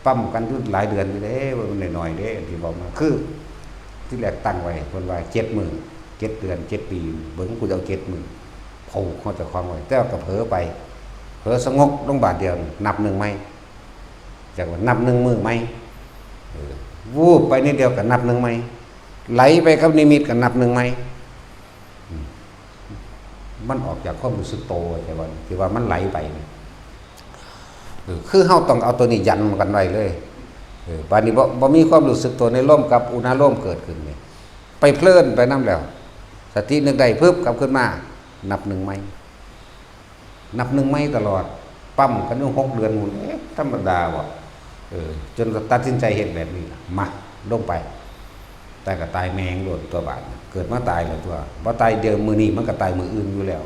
Speaker 1: ปั๊มกันอยู่หลายเดือนอยู่เด้บ่น้อยๆเด้ที่บอกมาคือ ที่แรกตั้งไว้เพิ่นว่า7 มื้อ7 เดือน7 ปีเบิ่งกูจะเอา7 มื้อผูกเขาเจ้าของไว้แต่ว่าก็เผลอไปเผลอสงบลงบาดเดียวนับหนึ่งไหมจากว่านับหนึ่งมือไหมวูบไปนิดเดียวก็นับหนึ่งไหมไหลไปกับนิมิตก็นับหนึ่งไหมมันออกจากความรู้สึกโตแต่ว่าที่ว่ามันไหลไปคือเฮาต้องเอาตัวนี้ยันกันไว้เลยบาดนี้บ่มีความรู้สึกตัวในลมกับอุณาโลมเกิดขึ้นนี่ไปเพลินไปนำแล้วสตินึกได้ปึ๊บกลับขึ้นมานับหนึ่งไหมนับหนึ่งไหมตลอดปั๊มกันอยู่6 เดือนหมุนธรรมดาบ่จนตัดสินใจเห็นแบบนี้มาลงไปแต่ก็ตายแมงโดนตัวบาดเกิดมาตายแล้วตัวบ่ตายเดียวมือนี้มันก็ตายมืออื่นอยู่แล้ว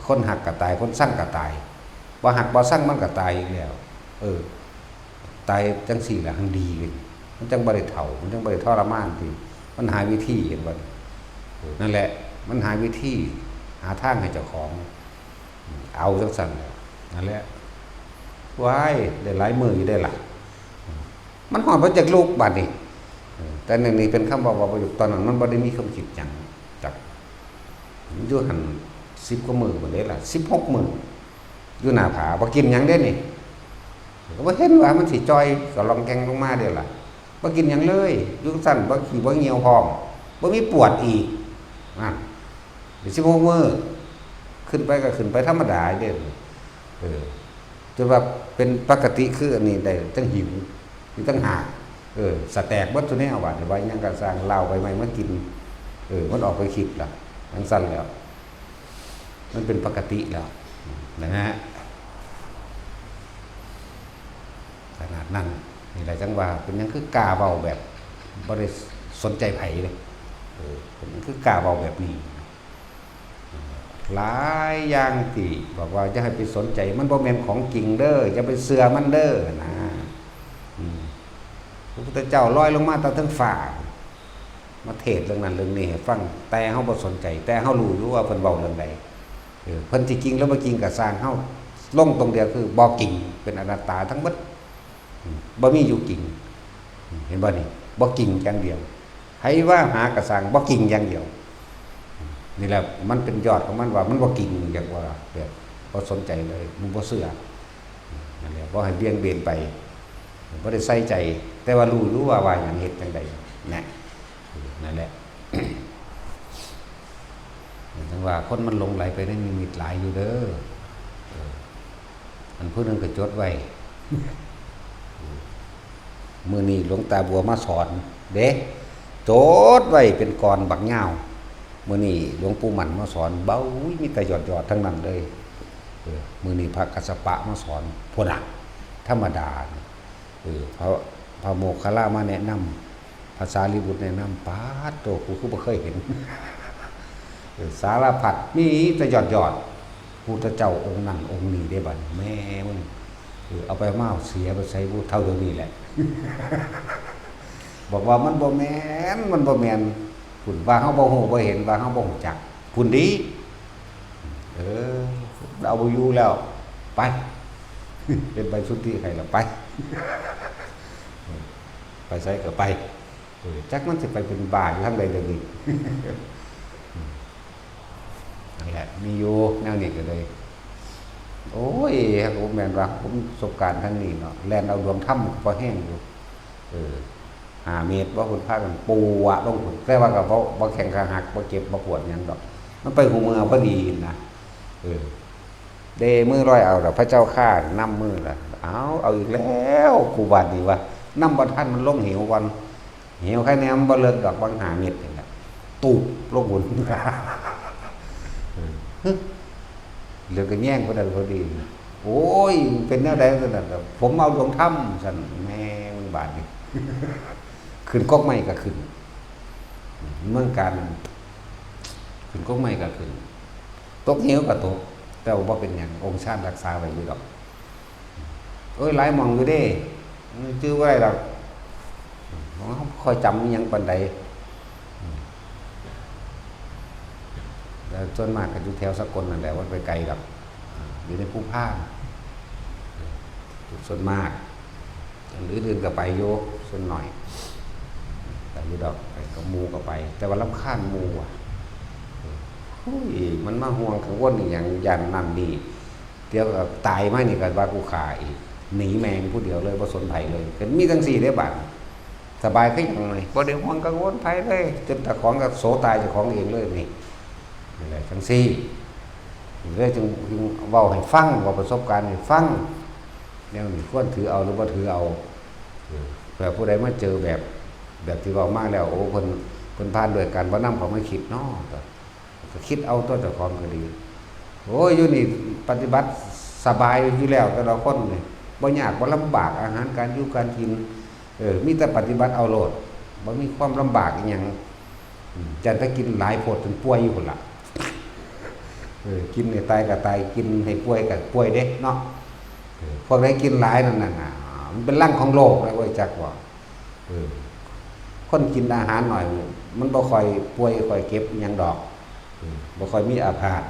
Speaker 1: คนหักก็ตายคนสั่งก็ตายบ่หักบ่สั่งมันก็ตายอีกแล้วตายจังสี่แหละหังดีเลยมันจังบ่ได้เฒ่ามันจังบ่ได้ทรมานที่มันหาวิธีเห็นบ่นั่นแหละมันหาวิธีหาทางให้เจ้าของเอาจังซั่นนั่นแหละว้ายได้หลายมืออยู่ได้ล่ะมันหอดมาจากลูกบัดนี้แต่หนึ่งนี้เป็นคำบอกว่าประโยคตอนนั้นมันบ่ได้มีคำคิดอย่างจากอยู่หัน10 กว่ามือบ่ได้ล่ะ16 มืออยู่หน้าผาบ่กินหยังได้นี่ก็บ่เห็นว่ามันสิจอยก็ลองแกงลงมาเด้อล่ะบ่กินหยังเลยอยู่สั่นบ่ขี้บ่เหี่ยวพร้อมบ่มีปวดอีกนั่น16 มือขึ้นไปก็ขึ้นไปธรรมดาเด้อจนว่าเป็นปกติคืออันนี้ได้ตั้งหิวมีตั้งหากสแตกเบิดตัวนี้เอาไว้ยังก็สร้างเหล้าไปใหม่มากินมันออกไปคิดล่ะทั้งสั้นแล้วมันเป็นปกติแล้วนะฮะขนาดนั้นนี่แหละจังว่าเป็นยังคือกาเบาแบบบ่ได้สนใจไผเลยเป็นยังคือกาเบาแบบนี้หลายอย่างที่บอกว่าจะให้ไปสนใจมันบ่แม่นของจริงเด้ออย่าไปเชื่อมันเด้อนะพระพุทธเจ้าลอยลงมาตามทั้งฝ่ามาเทศเรื่องนั้นเรื่องนี้ให้ฟังแต่เฮาบ่สนใจแต่เฮารู้อยู่ว่าเพิ่นเว้าเรื่องใดเพิ่นสิจริงแล้วบ่จริงก็สร้างเฮาลงตรงเดียวคือบ่จริงเป็นอนัตตาทั้งหมดบ่มีอยู่จริงเห็นบ่นี่บ่จริงอย่างเดียวให้ว่าหากระสร้างบ่จริงอย่างเดียวนี่แหละมันเป็นยอดของมันว่ามันบ่กิ่งอย่างว่าแบบบ่สนใจเลยมันบ่เชื่อนั่นแหละบ่ให้เบี่ยงเบนไปบ่ได้ใส่ใจแต่ว่ารู้ว่าอย่างเฮ็ดจังได๋นะนั่นแหละถึงว่าคนมันหลงไหลไปในนิมิตหลายอยู่เด้ออันผู้นึงก็จดไว้มื้อนี้หลวงตาบัวมาสอนเด้จดไว้เป็นกรบักยาวมื้อนี้หลวงปู่หมันมาสอนเบ้ามีแต่หยอดๆทั้งนั้นเลยมื้อนี้พระกัสสปะมาสอนพุ่นน่ะธรรมดาพระโมคคัลลามาแนะนำภาษาลิบุตรแนะนำปาดโตกูคือบ่เคยเห็นสารพัดมีแต่หยอดพุทธเจ้าองค์นั้นองค์นี้ได้บัดแม่มึงเอาไปมาเสียไปใช้กูเท่าเดี๋ยวนี้แหละบอกว่ามันบ่แม่นพุ่นว่าเฮาบ่ฮู้บ่เห็นว่าเฮาบ่รู้จักพุ่นดีเอาบ่อยู่แล้วไปเป็นใบสุทธิให้แล้วไปใส่ก็ไปจักมันสิไปเป็นบ้าอยู่ทางใดเดี๋ยวนี้นั่นแหละมีอยู่แนวนี้ก็เลยโอ้ยผมแม่นว่าผมประสบการณ์ทางนี้เนาะแล่นเอาดวงถ้ำพอแห้งอยู่5 เมตรบ่คนพากันปูอะลงแต่ว่าก็บ่แข็งขาหักบ่เจ็บบ่ปวดหยังดอกมันไปหูมือพอดีนะเดมือร้อยเอาดอกพระเจ้าข้านำมือล่ะเอาอีกแล้วกูบาดนี่ว่านำบ่ทันมันลงเหวก่อนเหวแค่นี้มันบ่เลิกดอกบาง5 เมตรนี่แหละตูบลงหุ่นเหลือก็แย่งพอดีโอ้ยเป็นแนวใดซั่นน่ะผมเอาดวงถ้ำซั่นแม่มึงบาดนี่ขึ้นก๊อกไม้ก็ขึ้นเมืองการขึ้นก๊อกไม้ก็ขึ้นตกเหวก็ตกแต่ว่าเป็นอย่างองค์ชาติรักษาไว้อยู่ดอกหลายมองอยู่เด้ชื่อว่าอะไรดอกค่อยจำยังปานใดแต่ส่วนมากก็อยู่แถวสกลนั่นแหละว่าไปไกลดอกอยู่ในภูพานส่วนมากหรือเดินกับไปโยส่วนหน่อยแต่ อยู่ดอกไปก็หมู่ก็ไป แต่ว่ารำคาญหมู่อ่ะโอ้ยมันมาห่วงกังวลอหย่างยันนั่นนี่เดี๋ยวก็ตายมานี่ก็ว่ากูฆ่าอีกหนีแมงผู้เดียวเลยบ่สนไผเลยก็มีจังซี่เด้บัดสบายขึ้นจังเลยบ่ได้ห่วงกังวลไผเลยจนตะของก็โสตายเจ้าของเองเลยนี่นั่นแหละจังซี่เลยจึงเว้าให้ฟังเว้าประสบการณ์ให้ฟังแนวนี้ควรถือเอาหรือบ่ถือเอาเผื่อผู้ใดมาเจอแบบที่เว้ามาแล้วโอ้เพิ่นผ่านด้วยกันบ่นำเขามาคิดเนาะก็คิดเอาตัวเจ้าของก็ดีโอ้ยอยู่นี่ปฏิบัติสบายอยู่แล้วแต่ละคนนี่บ่ยากบ่ลำบากอาหารการอยู่การกินมีแต่ปฏิบัติเอาโลดบ่มีความลำบากอีหยังจันทกินหลายโพดจนป่วยอยู่พุ่นล่ะกินให้ตายก็ตายกินให้ป่วยก็ป่วยเด้เนาะพวกใดกินหลายนั่นน่ะมันเป็นร่างของโลกแล้วไว้จักว่าคนกินอาหารหน่อยมันบ่ค่อยป่วยค่อยเก็บอิหยังดอกบ่ค่อยมีอาพาธ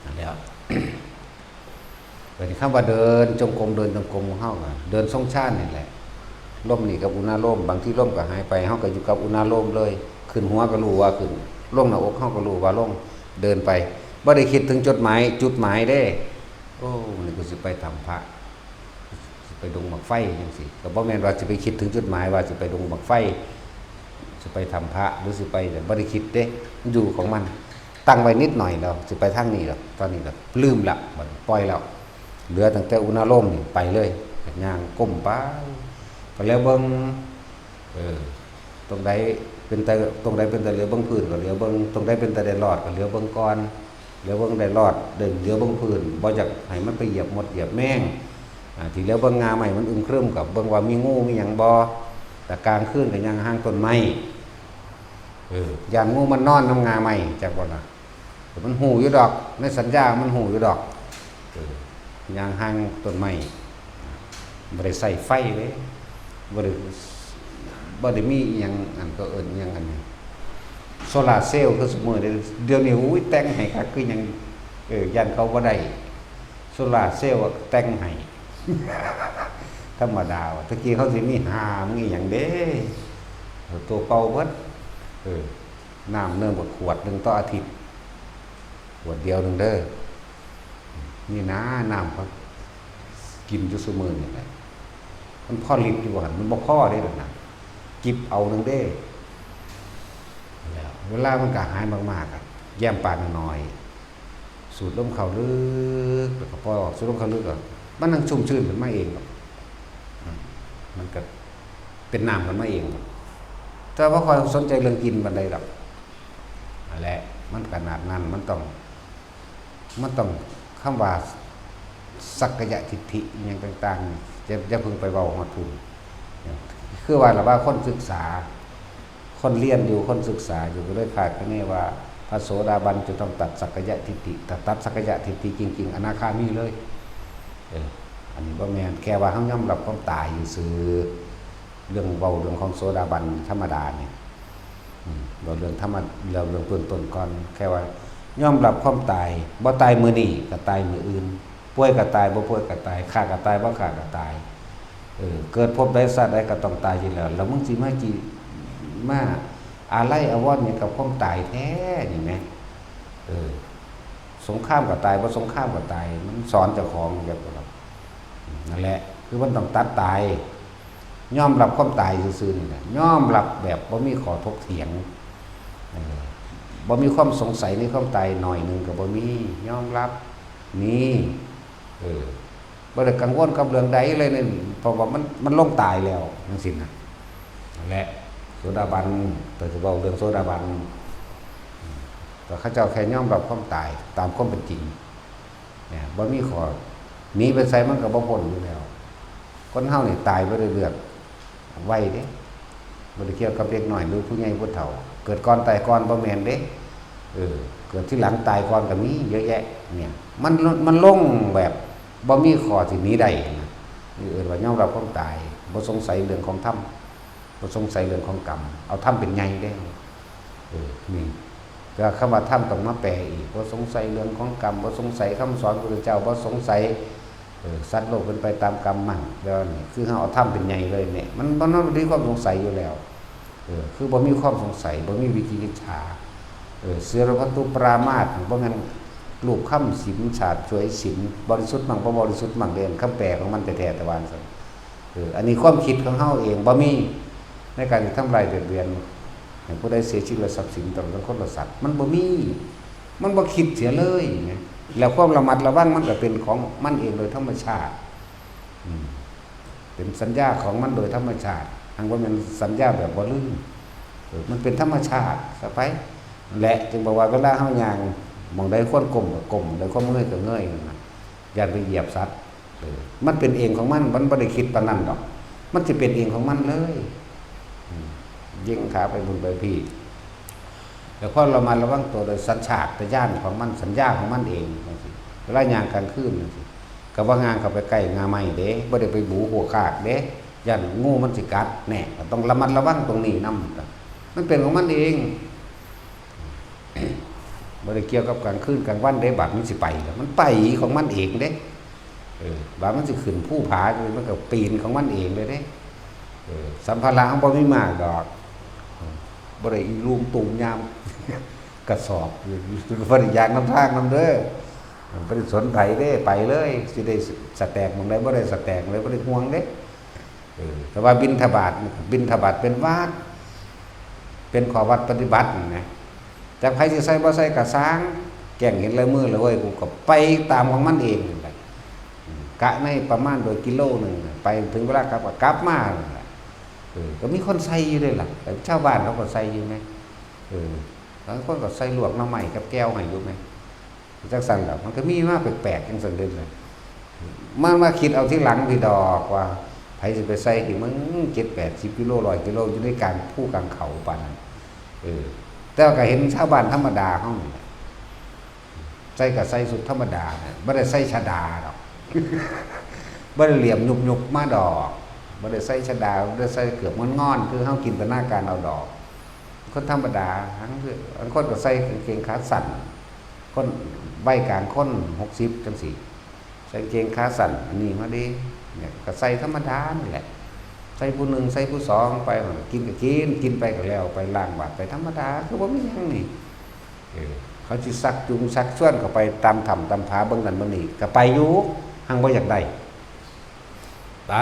Speaker 1: นั่นแหละวันนี้คำว่าเดินจงกรมเดินจงกรมของเฮาก็เดินทรงชาตินี่แหละลมนี่กับอุณาโลมบางที่ลมก็หายไปเฮาก็อยู่กับอุณาโลมเลยขึ้นหัวก็รู้ว่าขึ้นลงหน้าอกเฮาก็รู้ว่าลงเดินไปบ่ได้คิดถึงจุดหมายเด้โอ้นี่กูสิไปทำพระสิไปดงหมากไฟจังซี่ก็บ่แม่นว่าสิไปคิดถึงจุดหมายว่าสิไปดงหมากไฟสิไปทำพระหรือสิไปแต่บ่ได้คิดเด้มันอยู่ของมันตั้งไว้นิดหน่อยแล้วสิไปทางนี้แล้วตอนนี้แล้วลืมละบัดปล่อยแล้วเหลือตั้งแต่อุณาโลมนี่ไปเลยย่างก้มไปก็แล้วเบิ่งตรงใดเป็นแต่เหลือเบิ่งพื้นก็เหลือเบิ่งตรงใดเป็นแต่ได้รอดก็เหลือเบิ่งก่อนเหลือเบิ่งได้รอดเดินเหลือเบิ่งพื้นบ่อยากให้มันไปเหยียบมดเหยียบแมงที่เหลือเบิ่งงาใหม่มันครึมกับเบิ่งว่ามีงูมีหยังบ่แต่กลางคืนก็ยังห่างต้นไม้ย่านงูมันนอนน้ำงาใหม่จักบ่ล่ะมันหูอยู่ดอกในสัญญามันหูอยู่ดอกย่างห่างต้นไม้บ่ได้ใส่ไฟเลยบ่ได้มีอีหยังอันก็เอิ้นอีหยังอันนี้โซลาร์เซลล์คือสมมุติเดี๋ยวนี้อุ้ยแต่งให้คักคือหยังยันเขาบ่ได้โซลาร์เซลล์แต่งให้ ธรรมดาตะกี้เขาสิมีหามอีหยังเด้ตัวเป่าเบิดน้ำเนิ่มกับขวดนึงต่ออาทิตย์ขวดเดียวนึงเด้อนี่นะน้ำเขากินอยู่ซุมื้อนี่แหละมันพอลิตรอยู่หั่นมันบ่พอเด้ล่ะนะจิบเอานึงเด้แล้วเวลามันก็หายมากๆอ่ะแย้มปากน้อยสูดลมเข้าลึกแล้วก็ปล่อยออกสูดลมเข้าลึกก็มันนั่งชุ่มชื่นขึ้นมาเองมันก็เป็นน้ำกันมาเองแต่ว่าคอยสนใจเรื่องกินบันไดหรอกนั่นแหละมันขนาดนั้นมันต้องคำว่าสักกะทิฏฐิอย่างต่างๆจะพึงไปเว้าฮอดทุนคือว่าล่ะว่าคนศึกษาคนเรียนอยู่คนศึกษาอยู่ก็เลยคาดคะเนว่าพระโสดาบันจะต้องตัดสักกะทิฏฐิถ้าตัดสักกะทิฏฐิจริงๆอนาคามีเลยอันนี้บ่แม่นแค่ว่าเฮายอมรับความตายอยู่ซื่อเรื่องเว้าเรื่องของโสดาบันธรรมดาเนี่ยเราเรื่องต้นก่อนแค่ว่ายอมรับความตายบ่ตายมื้อนี้ก็ตายมื้ออื่นป่วยก็ตายบ่ป่วยก็ตายฆ่าก็ตายบ่ฆ่าก็ตายเกิดพบใดชาติใดก็ต้องตายอยู่แล้วมึงสิมาอาลัยอาวรณ์หยังกับความตายแท้นี่แหมสงครามก็ตายบ่สงครามก็ตายมันสอนเจ้าของแบบนั่นแหละคือมันต้องตัดตายยอมรับความตายซื่อๆนี่แหละยอมรับแบบบ่มีข้อถกเถียงบ่มีความสงสัยในความตายหน่อยนึงก็บ่มียอมรับนี่บ่ได้กังวลกับเรื่องใดเลยนี่เพราะว่ามันลงตายแล้วจังซี่นะนั่นแหละโสดาบันแต่จะเว้าเรื่องโสดาบันก็เขาเจ้าแค่ยอมรับความตายตามความเป็นจริงเนี่ยบ่มีข้อหนีไปไสมันก็บ่พ้นอยู่แล้วคนเฮานี่ตายบ่ได้เลือกไว้เด้บ่ได้เกี่ยวกับเด็กน้อยหรือผู้ใหญ่ผู้เฒ่าเกิดก่อนตายก่อนบ่แม่นเด้เกิดที่หลังตายก่อนก็มีเยอะแยะเนี่ยมันลงแบบบ่มีข้อที่หนีได้นะว่ายอมรับความตายบ่สงสัยเรื่องของธรรมบ่สงสัยเรื่องของกรรมเอาธรรมเป็นใหญ่เด้นี่ก็คำว่าธรรมต้องมาแปลอีกบ่สงสัยเรื่องของกรรมบ่สงสัยคำสอนพระพุทธเจ้าบ่สงสัย สัตว์โลกเป็นไปตามกรรมมันแล้วนี่คือเฮาเอาทำเป็นใหญ่เลยเนี่ยมันมีความสงสัยอยู่แล้วคือบ่มีความสงสัยบ่มีวิจิกิจฉาเสือระพัตุปรามาสบ่แม่นรูปค่ำศีลฉาดช่วยศีลบริสุทธิ์มั่งบ่บริสุทธิ์มั่งเด่นคำแปลของมันแท้ๆตะวันซั่นอันนี้ความคิดของเฮาเองบ่มีในการทำลายเบียดให้ผู้ใดเสียชีวิตและทรัพย์สินตนคนละสัตว์มันบ่มีมันบ่คิดเสียเลยนะแล้วความระมัดระวังมันก็เป็นของมันเองโดยธรรมชาติเป็นสัญญาของมันโดยธรรมชาติทางว่ามันสัญญาแบบบ่ลืมมันเป็นธรรมชาติซะไปและจึงบอกว่าเวลาเฮาย่างมองได้คนก้มก็ก้มได้คนเงยก็เงยนั่นน่ะอย่าไปเหยียบสัตว์มันเป็นเองของมันบ่ได้คิดปานนั้นดอกมันสิเป็นเองของมันเลยยิ่งขาไปบุญไปพี่แล้วพอเรามาระวังตัวโดยสัญชาตญาณของมันสัญญาของมันเองเวลาย่างกลางคืนก็ว่างานเข้าไปใกล้งาไม้เด้บ่ได้ไปบูหัวคากเด้ย่านงูมันสิกัดแน่ต้องระมัดระวังตรงนี้นำมันเป็นของมันเองบ่ได้เกี่ยวกับกลางคืนกลางวันเด้บัดมันสิไปแล้วมันไปของมันเองเด้บัดมันสิขึ้นภูผามันก็ปีนของมันเองเลยเด้สัมภาระของบ่มีมากดอกบ่ได้ลุมตุ่มยามกระสอบบ่ได้ยางน้ำทางนำเด้อบ่ได้สนไผเด้ไปเลยสิได้สแตกหม้องใดบ่ได้สแตกเลยบ่ได้ห่วงเด้แต่ว่าบิณฑบาตเป็นวัดเป็นข้อวัดปฏิบัตินะจักไผสิใส่บ่ใส่ก็สร้างแก่งเห็นเลยมือเลยเว้ยกูก็ไปตามของมันเองนั่นแหละกะในประมาณโดยกิโลนึงไปถึงเวลากลับก็กลับมาก็มีคนใส่อยู่ด้วยล่ะแต่ชาวบ้านเขาก็ใส่อยู่ไหมบางคนก็ใส่ลวกน้ำใหม่กับแก้วให้อยู่ไหมจักสั่นแล้วมันก็มีมากแปลกๆจังสั่นเด่นเลยมาคิดเอาที่หลังพี่ดอกว่าไผสิไปใส่ที่มึง7-80 กิโล100 กิโลอยู่ในกลางภูกลางเขาปานนั้นแต่ก็เห็นชาวบ้านธรรมดาเฮานี่ใส่ก็ใส่สุดธรรมดาบ่ได้ใส่ชดาดอกบ่ได้เหลี่ยมยุบๆมาดอกบ่ได้ใส่ชดาบ่ได้ใส่เกือบงอนๆคือเฮากินตนาการเอาดอกคนธรรมดาทั้งคนก็ใส่กางเกงขาสั้นคนใบกลางคน60จังซี่ใส่กางเกงขาสั้นอันนี้มาดิเนี่ยก็ใส่ธรรมดานี่แหละใส่ผู้1ใส่ผู้2ไปกินก็กินไปก็แล้วไปล้างบาตรไปธรรมดาคือบ่มีหยังนี่เขาสิซักจูงซักชวนเข้าไปตามถ้ำตามผาเบิ่งนั่นเบิ่งนี่ก็ไปอยู่หังบ่อยากได้ไป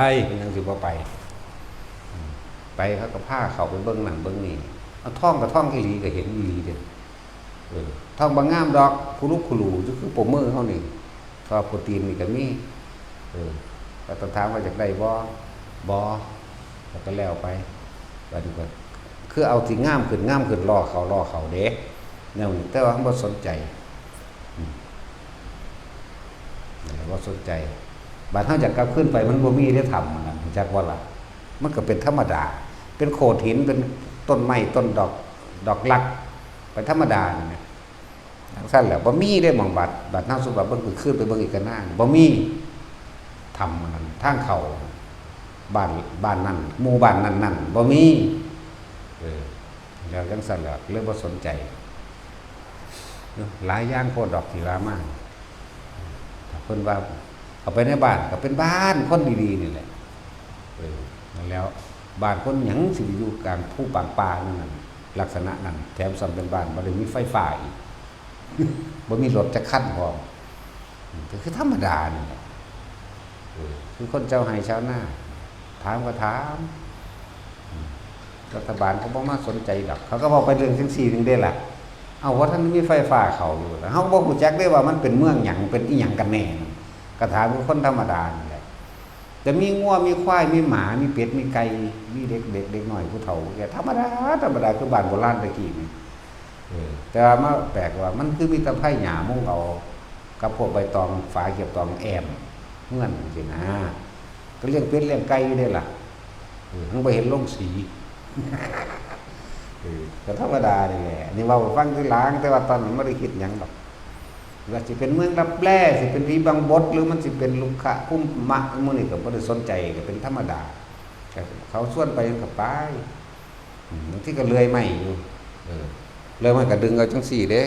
Speaker 1: ยังสิบ่ไปเขาก็พาเขาไปเบิ่งนั่นเบิ่งนี่เอาท่องกับท่องอีหลีก็เห็นอีหลีเด้ท่องบ่งามดอกคุลุคุลูคือปมมือเฮานี่ทอโปรตีนนี่ก็มีก็ต้องถามว่าอยากได้บ่ก็แล้วไปบัดนี้ก็คือเอาที่งามขึ้นรอเขาเด้แนวนี้แต่ว่าบ่สนใจบ่สนใจบาดเฮาอยากกลับขึ้นไปมันบ่มีได้ทำมันจักว่าล่ะมันก็เป็นธรรมดาเป็นโขดหินเป็นต้นไม้ต้นดอกลักไปธรรมดานี่นะจังซั่นแหละบ่มีได้หม่องบัดเฮาสุบเบิ่งขึ้นไปเบิ่งอีกกันหน้าบ่มีทำมันทางเข้าบ้านนั้นหมู่บ้านนั้นบ่มีแล้วจังซั่นแหละเลยบ่สนใจหลายอย่างโพดดอกที่ว่ามาเพิ่นว่าเอาไปในบ้านก็เป็นบ้านคนดีๆนี่แหละนั่นแล้วบ้านคนหยังสิอยู่กลางภูป่านั่นลักษณะนั้นแถมซ้ำเป็นบ้านบ่ได้มีไฟฟ้าอีกบ่มีรถจักรคันพร้อมก็คือธรรมดานี่แหละคือคนเจ้าให้ชาวนาถามก็ถามรัฐบาลก็บ่มาสนใจดอกเขาก็บอกไปเรื่องจังซี่นึงได้ล่ะเอาว่าท่านมีไฟฟ้าเขาอยู่แล้วเฮาบ่ฮู้จักได้ว่ามันเป็นเมืองหยังเป็นอีหยังกันแน่ก็ถามคนธรรมดานี่แหละจะมีงัวมีควายมีหมามีเป็ดมีไก่มีเด็กน้อยผู้เฒ่าแกธรรมดาคือบ้านโบราณตะกี้นี่แต่ว่ามาแปลกว่ามันคือมีตะไคร้หญ้ามุงเอากับพวกใบตองฝาเก็บตองแอมเงื่อนจังซี่นะก็เลี้ยงเป็ดเลี้ยงไก่อยู่ได้ล่ะทั้งบ่เห็นลงสีก็ธรรมดานี่แหละนี่ว่าฟังทีหลังแต่ว่าตอนนั้นไม่ได้คิดหยังหรอกว่าสิเป็นเมืองรับแร่สิเป็นวีบางบดหรือมันสิเป็นลุกขะพุ่มมะมื้อนี้ก็บ่ได้สนใจก็เป็นธรรมดาเขาชวนไปก็ไปบางทีก็เลื่อยไม้อยู่เลื่อยไม้ก็ดึงเอาจังซี่เด้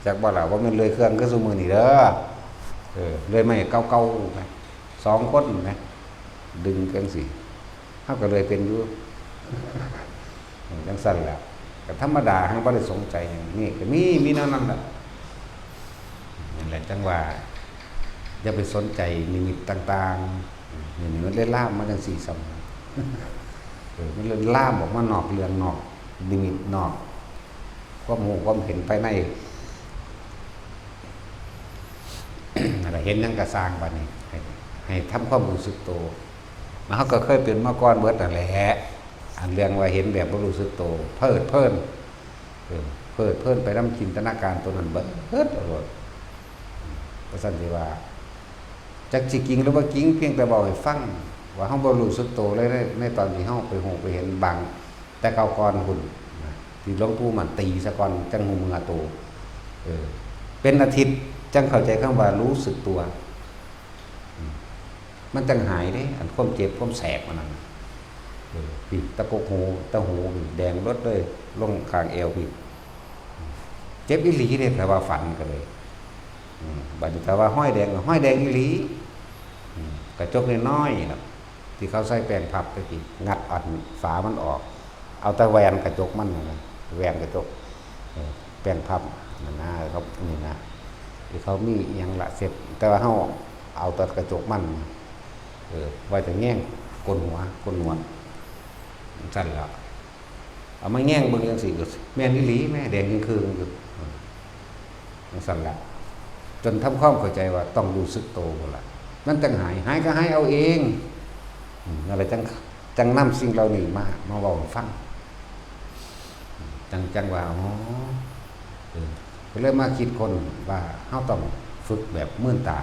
Speaker 1: จักบ่ล่ะว่ามันเลื่อยเครื่องคือซุมื้อนี้เด้อเลื่อยไม้เก่าๆไป 2 คนนะดึงกันสิเฮาก็เลยเป็นอยู่จังซั่นแหละก็ธรรมดาเฮาบ่ได้สนใจหยังนี่ก็มีแนวนั้นแหละนั่นแหละจังว่าอย่าไปสนใจนิมิตต่างๆนี่มันเลยลามมาจังซี่ซ้ำมันเลยลามออกมานอกเรื่องนอกนิมิตนอกความรู้ความเห็นภายในอะไรเห็นยังกระสร้างบัดนี้ให้ทำความรู้สึกโตมันเขาก็เคยเป็นมาก่อนเบิดนั่นแหละอันเรื่องว่าเห็นแบบบ่รู้สึกโตเพิดเพลินไปนำจินตนาการตัวนั้นเบิดเอาโลดก็ซั่นสิว่าจักสิจริงหรือว่าจริงเพียงแต่บอกให้ฟังว่าเฮาบ่รู้สึกโตเลยในตอนที่เฮาไปฮู้ไปเห็นบางแต่เก่าก่อนพุ่นที่หลวงปู่มันตีซะก่อนจังฮู้มือโตเป็นอาทิตย์จังเข้าใจคำว่ารู้สึกตัวมันจังหายเด้อันความเจ็บความแสบมันนั่นพี่ตะกกหูตะหูแดงรดเลยลงข้างเอวพี่เจ็บอีหลีเด้แต่ว่าฝันก็เลยบัดนี้แต่ว่าห้อยแดงอีหลีกระจกน้อยๆนะที่เขาใส่แป้งพับตะกี้งัดอัดฝามันออกเอาแต่แหวนกระจกมันนะแหวนกระจกแป้งพับนั่นนะครับนี่นะที่เขามีอย่างละเสร็จแต่ว่าเฮาเอาแต่กระจกมันไว้แต่แง่งกลหัวสั่นละเอามาแง่งเบิ่งจังซี่ก็แม่นอีหลีแม่แดงคืนอยู่สั่นละจนทำความเข้าใจว่าต้องรู้สึกโตพุ่นล่ะมันจังหายก็หายเอาเองอะไรจังนำสิ่งเหล่านี้มาเว้าให้ฟังจังว่าอ๋อก็เลยมาคิดคนว่าเฮาต้องฝึกแบบมื่นตา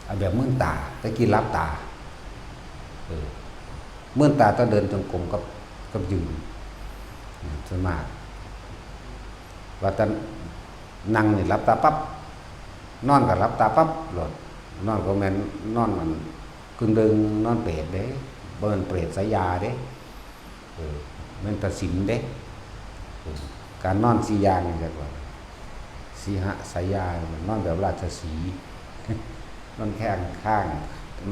Speaker 1: เอาแบบมื่นตาตะกี้รับตามื่นตาต้องเดินจงกรมกับยืนส่วนมากว่าแต่นั่งนี่รับตาปั๊บนอนก็รับตาปั๊บหลดนอนก็แม่นนอนมันกึ่งดึงนอนเปรตเด้บ่แม่นเปรตสายยาเด้แม่นตัดสินเด้การนอน4อย่างนี่จักว่าสีหะสายยานอนแบบราชสีห์นอนแข้งข้าง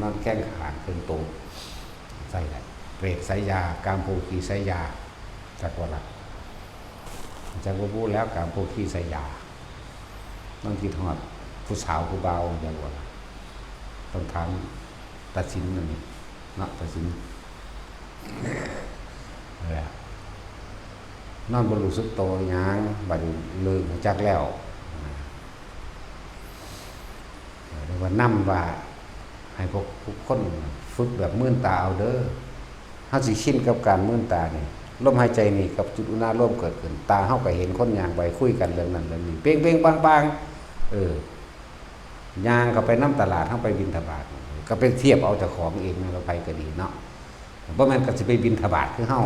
Speaker 1: นอนแข้งขางขึ้นโตใส่ได้เปรตสายยากามโภคีสายยาจักว่าละจักว่าพูดแล้วกามโภคีสายยาต้องคิดฮอดผู้สาวผู้เบาจักว่าต้องถามตัดสินนั่นนี่เนาะตัดสินนอนบ่รู้สึกโตหยังบัดลืมจักแล้วเรียกว่านำว่าให้พวกทุกคนฝึกแบบมื่นตาเอาเด้อเฮาสิชินกับการมื่นตานี่ลมหายใจนี่กับจุดอุณาโลมเกิดขึ้นตาเฮาก็เห็นคนย่างไปคุยกันเรื่องนั้นเรื่องนี้เป้งๆปังๆย่างก็ไปนำตลาดเฮาไปบิณฑบาตก็ไปเทียบเอาเจ้าของเองนะเราไปก็ดีเนาะบ่แม่นก็สิไปบิณฑบาตคือเฮา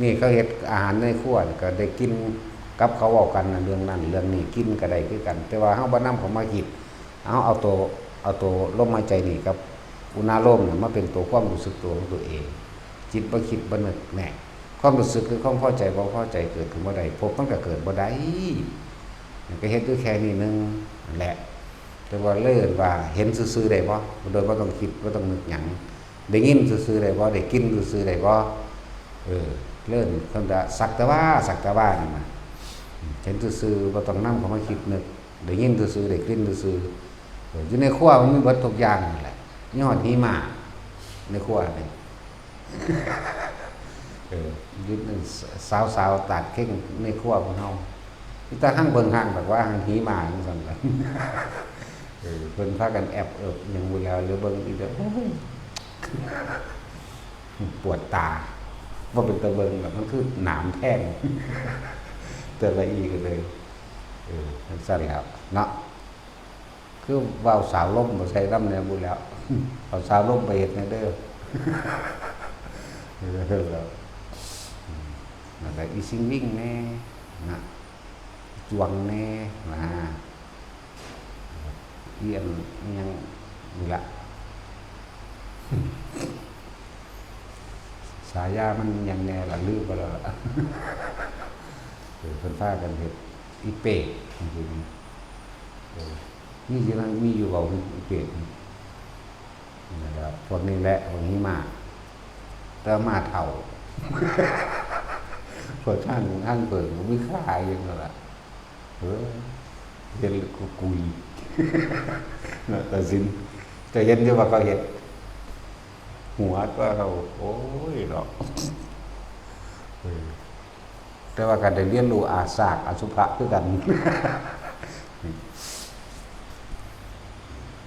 Speaker 1: นี่ก็เฮ็ดอาหารในครัวก็ได้กินกับเขาเว้ากันเรื่องนั้นเรื่องนี้กินก็ได้คือกันแต่ว่าเฮาบ่นำเขามาคิดเอาตัวลมหายใจนี่กับอุณาโลมเนี่ยมาเป็นตัวความรู้สึกตัวของตัวเองจิตบ่คิดบ่นึกแน่ความรู้สึกคือความพอใจบ่พอใจเกิดขึ้นบ่ได้พบมันก็เกิดบ่ได้ก็เฮ็ดด้วยแค่นี้นึงนั่นแหละแต่ว่าเลิศว่าเห็นซื่อๆได้บ่โดยบ่ต้องคิดบ่ต้องนึกหยังได้ยินซื่อๆได้บ่ได้กินซื่อๆได้บ่เลิ่นคำว่าสักแต่ว่านี่มาเห็นซื่อๆบ่ต้องนำเข้ามาคิดนึกได้ยินซื่อๆได้กลิ่นซื่ออยู่ในครัวมันมีเบิดทุกอย่างนั่นแหละยอดหิมะในครัวนี่ยึดสาวๆตากเข่งในครัวของเฮามีแต่หั่งเบิ่งหั่งแบบว่าหั่งหิมะจังซั่นล่ะเพิ่นพากันแอบหยังบ่แล้วหรือเบิ่งอีกเด้อปวดตาว่าเป็นตะเบิงแบบมันคือหนามแท่งเตือนละอีกันเลยสั่นแล้วเนาะคือว่าวสาวล่มมาใช้ร่ำเนี่ยบุญแล้วเอาสาวล่มไปเห็ดในเด้อแล้วแล้วก็อีซิงวิ่งแน่นะจวงแน่นะเอียนยังนี่ละสายามันยังแน่ละลืมไปแล้วเพิ่นพากันเฮ็ดอีเปกจริงๆนี่สิมีอยู่เว้าอีเปก นะครับพวกนี้แหละพวกนี้มาแต่มาเท่าพวกท่านเปิดมันไม่ขายอย่างนั้นแหละเห็นก็กุยแต่สินจะเห็นอยู่ว่าก็เห็นหัวก็เราโอ้ยหรอกแต่ว่าการได้เรียนรู้อาสากอสุภะคือกัน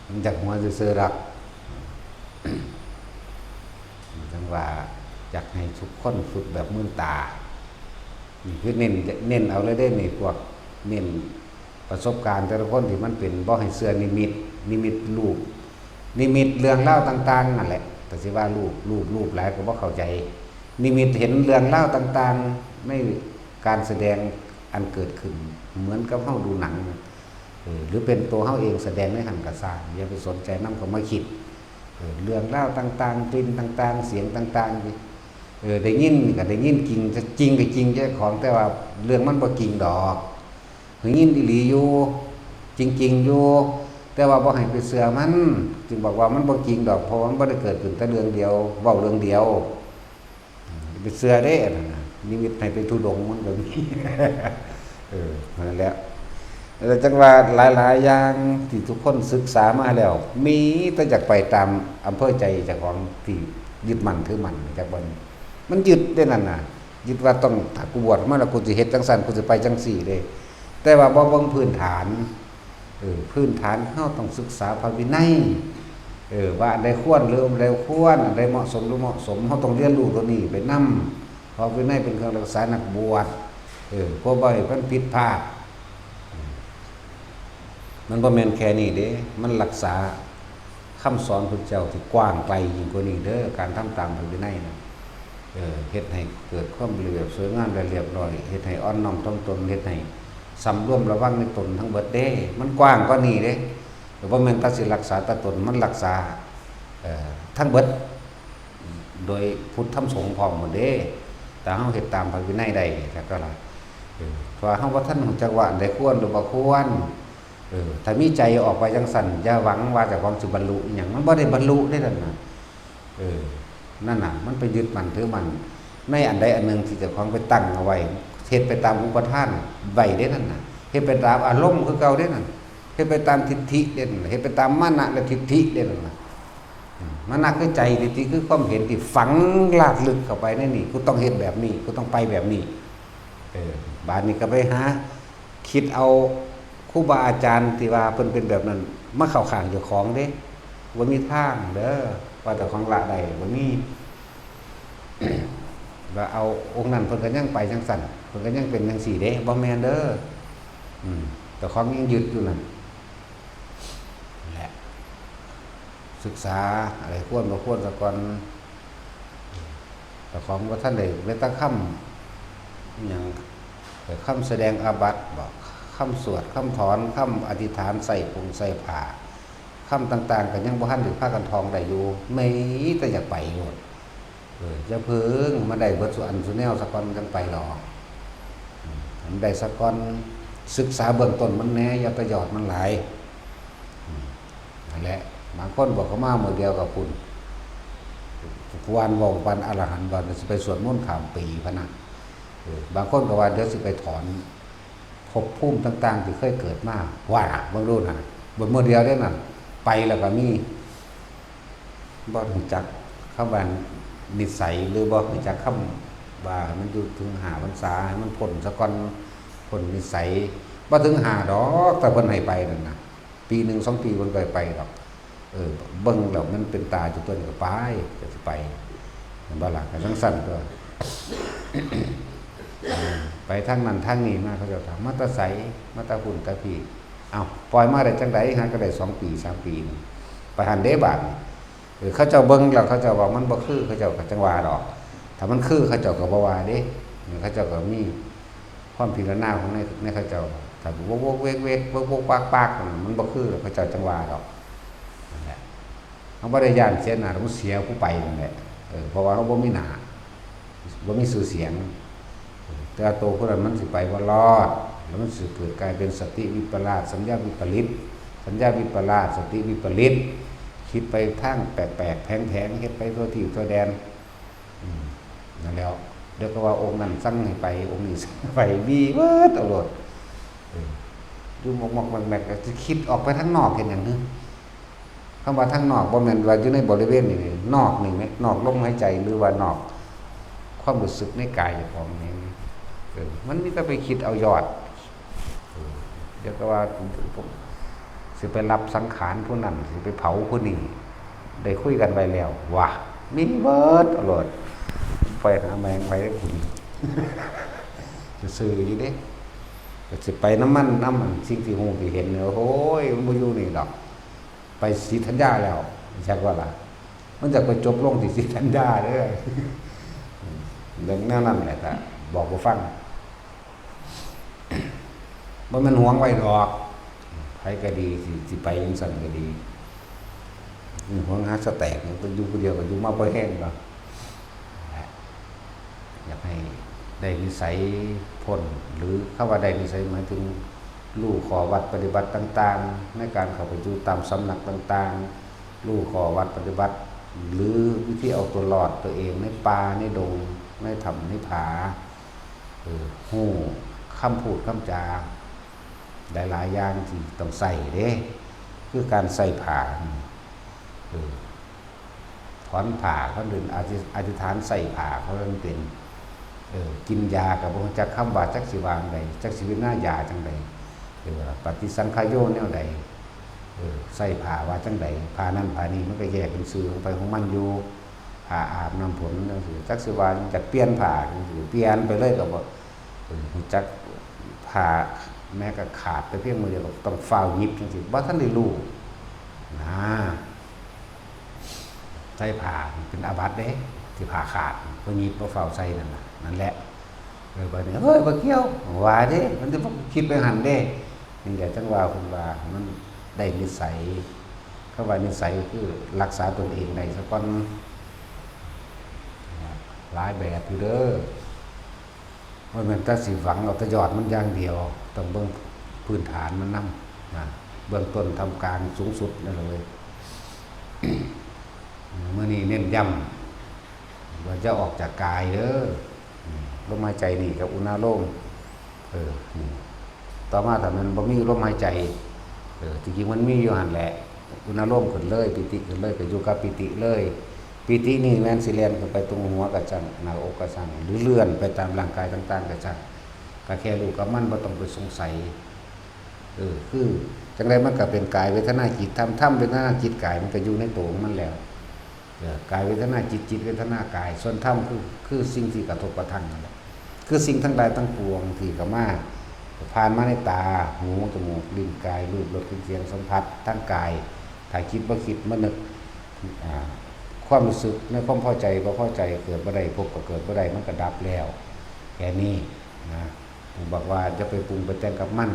Speaker 1: มันจากหัวจะเสือรักจังว่าอยากให้ทุกคนฝึกแบบมื่นตานี่คือเน้นเอาเลยได้นี่พวกเน้นประสบการณ์แต่ละคนที่มันเป็นบ่ให้เสือนิมิตรูปนิมิตเรื่องเล่าต่างๆนั่นแหละแต่สิว่ารูปหลายก็บ่เข้าใจนิมิตเห็นเรื่องเล่าต่างๆไม่การแสดงอันเกิดขึ้นเหมือนกับเฮาดูหนังหรือเป็นตัวเฮาเองแสดงในหันกระซ่างอย่าไปสนใจนำก็มาคิดเรื่องเล่าต่างๆกลิ่นต่างๆเสียงต่างๆได้ยินก็ได้ยินจริงก็จริงแค่ของแต่ว่าเรื่องมันบ่จริงดอกได้ยินอีหลีอยู่จริงอยู่แต่ว่าบ่ให้ไปเชื่อมันจึงบอกว่ามันบ่จริงดอกเพราะมันบ่ได้เกิดขึ้นแต่เรื่องเดียวเว้าเรื่องเดียวไปเชื่อได้นั่นน่ะนิมิตให้ไปทุดงมันก็มีนั่นแหละแล้วจังว่าหลายๆอย่างที่ทุกคนศึกษามาแล้วมีแต่อยากไปตามอำเภอใจเจ้าของที่ยึดมั่นถือมั่นจากบ่มันยึดได้นั่นน่ะยึดว่าต้องถ้ากูบวชมาแล้วกูสิเฮ็ดจังซั่นกูสิไปจังซี่เด้แต่ว่าบ่เบิ่งพื้นฐานพื้นฐานเฮาต้องศึกษาพระวินัยว่าอันใดควรหรืออันใดควรอันใดเหมาะสมหรือเหมาะสมเฮาต้องเรียนรู้ตัวนี้ไปนำพระวินัยเป็นเครื่องรักษานักบวชเพราะบ่ให้เพิ่นผิดพลาดมันบ่แม่นแค่นี้เด้มันรักษาคำสอนพระเจ้าที่กว้างไกลยิ่งกว่านี้เด้อการทำตามพระวินัยนะเฮ็ดให้เกิดความเรียบสวยงามและเรียบร้อยเฮ็ดให้อ่อนน้อมถ่อมตนเฮ็ดให้สำรวมระวังในตนทั้งเบิดเด้มันกว้างกว่านี้เด้บ่แม่นแต่สิรักษาแต่ตนมันรักษาทั้งเบิดโดยพุทธธรรมสงฆ์พร้อมหมดเด้แต่เฮาเฮ็ดตามพระวินัยได้ก็ก็ล่ะเพราะเฮาบ่ทันรู้จักว่าอันใดควรหรือบ่ควรถ้ามีใจออกไปจังสั่นอย่าหวังว่าจะของสิบรรลุอหยังมันบ่ได้บรรลุได้นั่นน่ะนั่นน่ะมันไปยึดมั่นถือมั่นในอันใดอันหนึ่งที่จะของไปตั้งเอาไว้เฮ็ดไปตามอุปทานไว้ได้นั่นน่ะเฮ็ดไปตามอารมณ์คือเก่าได้นั่นเฮ็ดไปตามทิฏฐิเด่นเฮ็ดไปตามมานะและทิฏฐิเด่นน่ะมานะคือใจทิฏฐิคือความเห็นที่ฝังลากลึกเข้าไปในนี่กูต้องเฮ็ดแบบนี้กูต้องไปแบบนี้บาดนี้ก็ไปหาคิดเอาครูบาอาจารย์ที่ว่าเพิ่นเป็นแบบนั้นมาเข้าข้างเจ้าของเด้บ่มีทางเด้อว่าเจ้าของละได้บ่มี ว่าเอาองค์นั้นเพิ่นก็ยังไปจังสั่นเพิ่นก็ยังเป็นจังซี่เด้บ่แม่นเด้อเจ้าของยังยึดอยู่นั่นแหละศึกษาอะไรควรบ่ควรซะก่อนเจ้าของบ่ทันได้เวทคำหยังคำแสดงอาบัติบอกคำสวดคำถอนคำอธิษฐานใส่ผงใส่ผ้าคำต่างๆก็ยังบ่ทันได้พากันท่องได้อยู่ไม่แต่อยากไปหมดจะเพิ่งมาได้เบิดสุอันสุแนวสักก่อนจังไปหรอกมันได้สักก่อนศึกษาเบื้องต้นมันแน่อย่าไปหยอดมันหลายนั่นแหละบางคนบอกเขามามื้อเดียวกับคุณวันวงวันอรหันต์วันสิไปสวดมนต์ข้ามปีพะนะบางคนก็ว่าเดี๋ยวสิไปถอนภพภูมิต่างๆที่เคยเกิดมาว่าบางรุ่นน่ะบนมื้อเดียวได้นั่นไปแล้วก็มีบ่รู้จักคำว่านิสัยหรือบ่รู้จักคำว่ามันอยู่ถึง5พรรษาให้มันพ้นซะก่อนพ้นนิสัยบ่ถึง5ดอกแต่เพิ่นให้ไปนั่นน่ะปีนึง2ปีเพิ่นก็ไปดอกเบิ่งแล้วมันเป็นตาจุตัวนี้ก็ไปก็สิไปบ่ล่ะก็จังซั่นตัวไปทางนั้นทางนี้มาเขาจะถามมาตะไสมาตะหุ่นตะพี่เอาปล่อยมาได้จังได๋หาก็ได้2ปี3ปีไปหันเด้บาดเขาเจ้าเบิ่งแล้วเขาเจ้าว่ามันบ่คือเขาเจ้าก็จังว่าดอกถ้ามันคือเขาเจ้าก็บ่ว่าเด้เขาเจ้าก็มีความพิจารณาของในเขาเจ้าถ้าโวกเวกโวกปากมันบ่คือเขาเจ้าจังว่าดอกนั่นแหละเฮาบ่ได้ย่านเสียหน้ามันเสียผู้ไปนั่นแหละเพราะว่าเฮาบ่มีหน้าบ่มีชื่อเสียงแต่โตคนนั้นมันสิไปบ่รอดแล้วมันสิเกิดกลายเป็นสติวิปลาสสัญญาวิปริตสัญญาวิปลาสสติวิปริตค คิดไปทางแปลกๆแผงๆเฮ็ดไปตัวที่ตัวแดนนั่นแล้วเดี๋ยวก็ว่าองค์นั้นสั่งให้ไปองค์นี้สั่งไปมีเบิดเอาโลดดูหมกๆแมกๆก็จะคิดออกไปทางนอกเห็นอย่างนึงคำว่าทางนอกบ่แม่นว่าอยู่ในบริเวณนี่นอกนี่แม่นอกลมหายใจหรือว่านอกความรู้สึกในกายของนี่มันมีแต่ไปคิดเอายอดเดี๋ยวก็ว่าสิไปรับสังขารผู้นั้นสิไปเผาผู้นี้ได้คุยกันไว้แล้วว่ามีเบิดอรรถไปหาแมงไปได้คุณจะซื้ออยู่เด้ก็สิไปน้ำมันสิ่งที่หูที่เห็นเนี่ยโอ้ยมันบ่อยู่นี่ดอกไปศรีธัญญาแล้วชักว่าล่ะมันจะไปจบลงที่ศรีธัญญาเด้อเรื่องแนวนั้นแหละแต่บอกบ่ฟังบ่แม่นหวงไว้ดอกใครก็ดีสิไปจังซั่นก็ดีหวงหาสแต็กมันอยู่ผู้เดียวก็อยู่มาบ่แห้งดอกอยากให้ได้นิสัยพ้นหรือคำว่าได้นิสัยหมายถึงรู้ข้อวัดปฏิบัติต่างๆในการเข้าไปอยู่ตามสำนักต่างๆรู้ข้อวัดปฏิบัติหรือวิธีเอาตัวรอดตัวเองในป่าในดงในถ้ำในผาฮู้คำพูดคำจาหลายๆอย่างที่ต้องใส่เด้คือการใส่ผ้าถอนผ้าเขาเดินอธิษฐานใส่ผ้าเขาเริ่มเป็นกินยากับบ่จักคำว่าจักสิวางใดจักสิวินายาจังใดปฏิสังขายโยแนวใดใส่ผ้าว่าจังใดผ้านั้นผ้านี้มันก็แยกเป็นชื่อของไปของมันอยู่ผ้าอาบน้ำฝนจังซี่จักสิว่าจักเปลี่ยนผ้าจังซี่เปลี่ยนไปเลยก็บ่จักผ้าแม้ก็ขาดไปเพียงมือเดียวก็ต้องฝ้าวหยิบจังซี่บ่ทันได้รู้นะใส่ผ้าเป็นอาบัติเด้ที่ผ้าขาดบ่หยิบบ่ฝ้าวใส่นั่นน่ะนั่นแหละบัดนี้เฮ้ยบ่เกี่ยวว่าเด้มันสิบ่คิดไปหั่นเด้นี่แหละจังว่าเพิ่นว่ามันได้นิสัยคำว่านิสัยคือรักษาตนเองได้ซะก่อนหลายแบบอยู่เด้อบ่แม่นแต่สิหวังเอาแต่ยอดมันอย่างเดียวต้องเบิ่งพื้นฐานมันนำนะเบื้องต้นทำการสูงสุดนั่นเลย มื้อนี้เน้นย้ำว่าจะออกจากกายเด้อลมหายใจนี่กับอุณาโลมต่อมาถ้ามันบ่มีลมหายใจจริงๆมันมีอยู่หั่นแหละอุณาโลมขึ้นเลยปิติขึ้นเลยก็อยู่กับปิติเลยปิตินี่แม่นสิเลียนขึ้นไปตรงหัวกระจังหน้าอกกระจังหรือเลื่อนไปตามร่างกายต่างๆกระจังก็แค่รู้กับมันบ่ต้องไปสงสัยคือจังได๋มันก็เป็นกายเวทนาจิตธรรมเวทนาจิตกายมันก็อยู่ในตัวของมันแล้วกายเวทนาจิตจิตเวทนากายส่วนธรรมคือสิ่งที่กระทบกระทั่งนั่นแหละคือสิ่งทั้งหลายทั้งปวงที่เข้ามาผ่านมาในตาหูจมูกลิ้นกายรูปรสกลิ่นเสียงสัมผัสทั้งกายถ้าคิดบ่คิดมานึกความรู้สึกในความพอใจบ่พอใจเกิดบ่ได้พบก็เกิดบ่ได้มันก็ดับแล้วแค่นี้นะผมบอกว่าจะไปปรุงไปแต่งกับมัน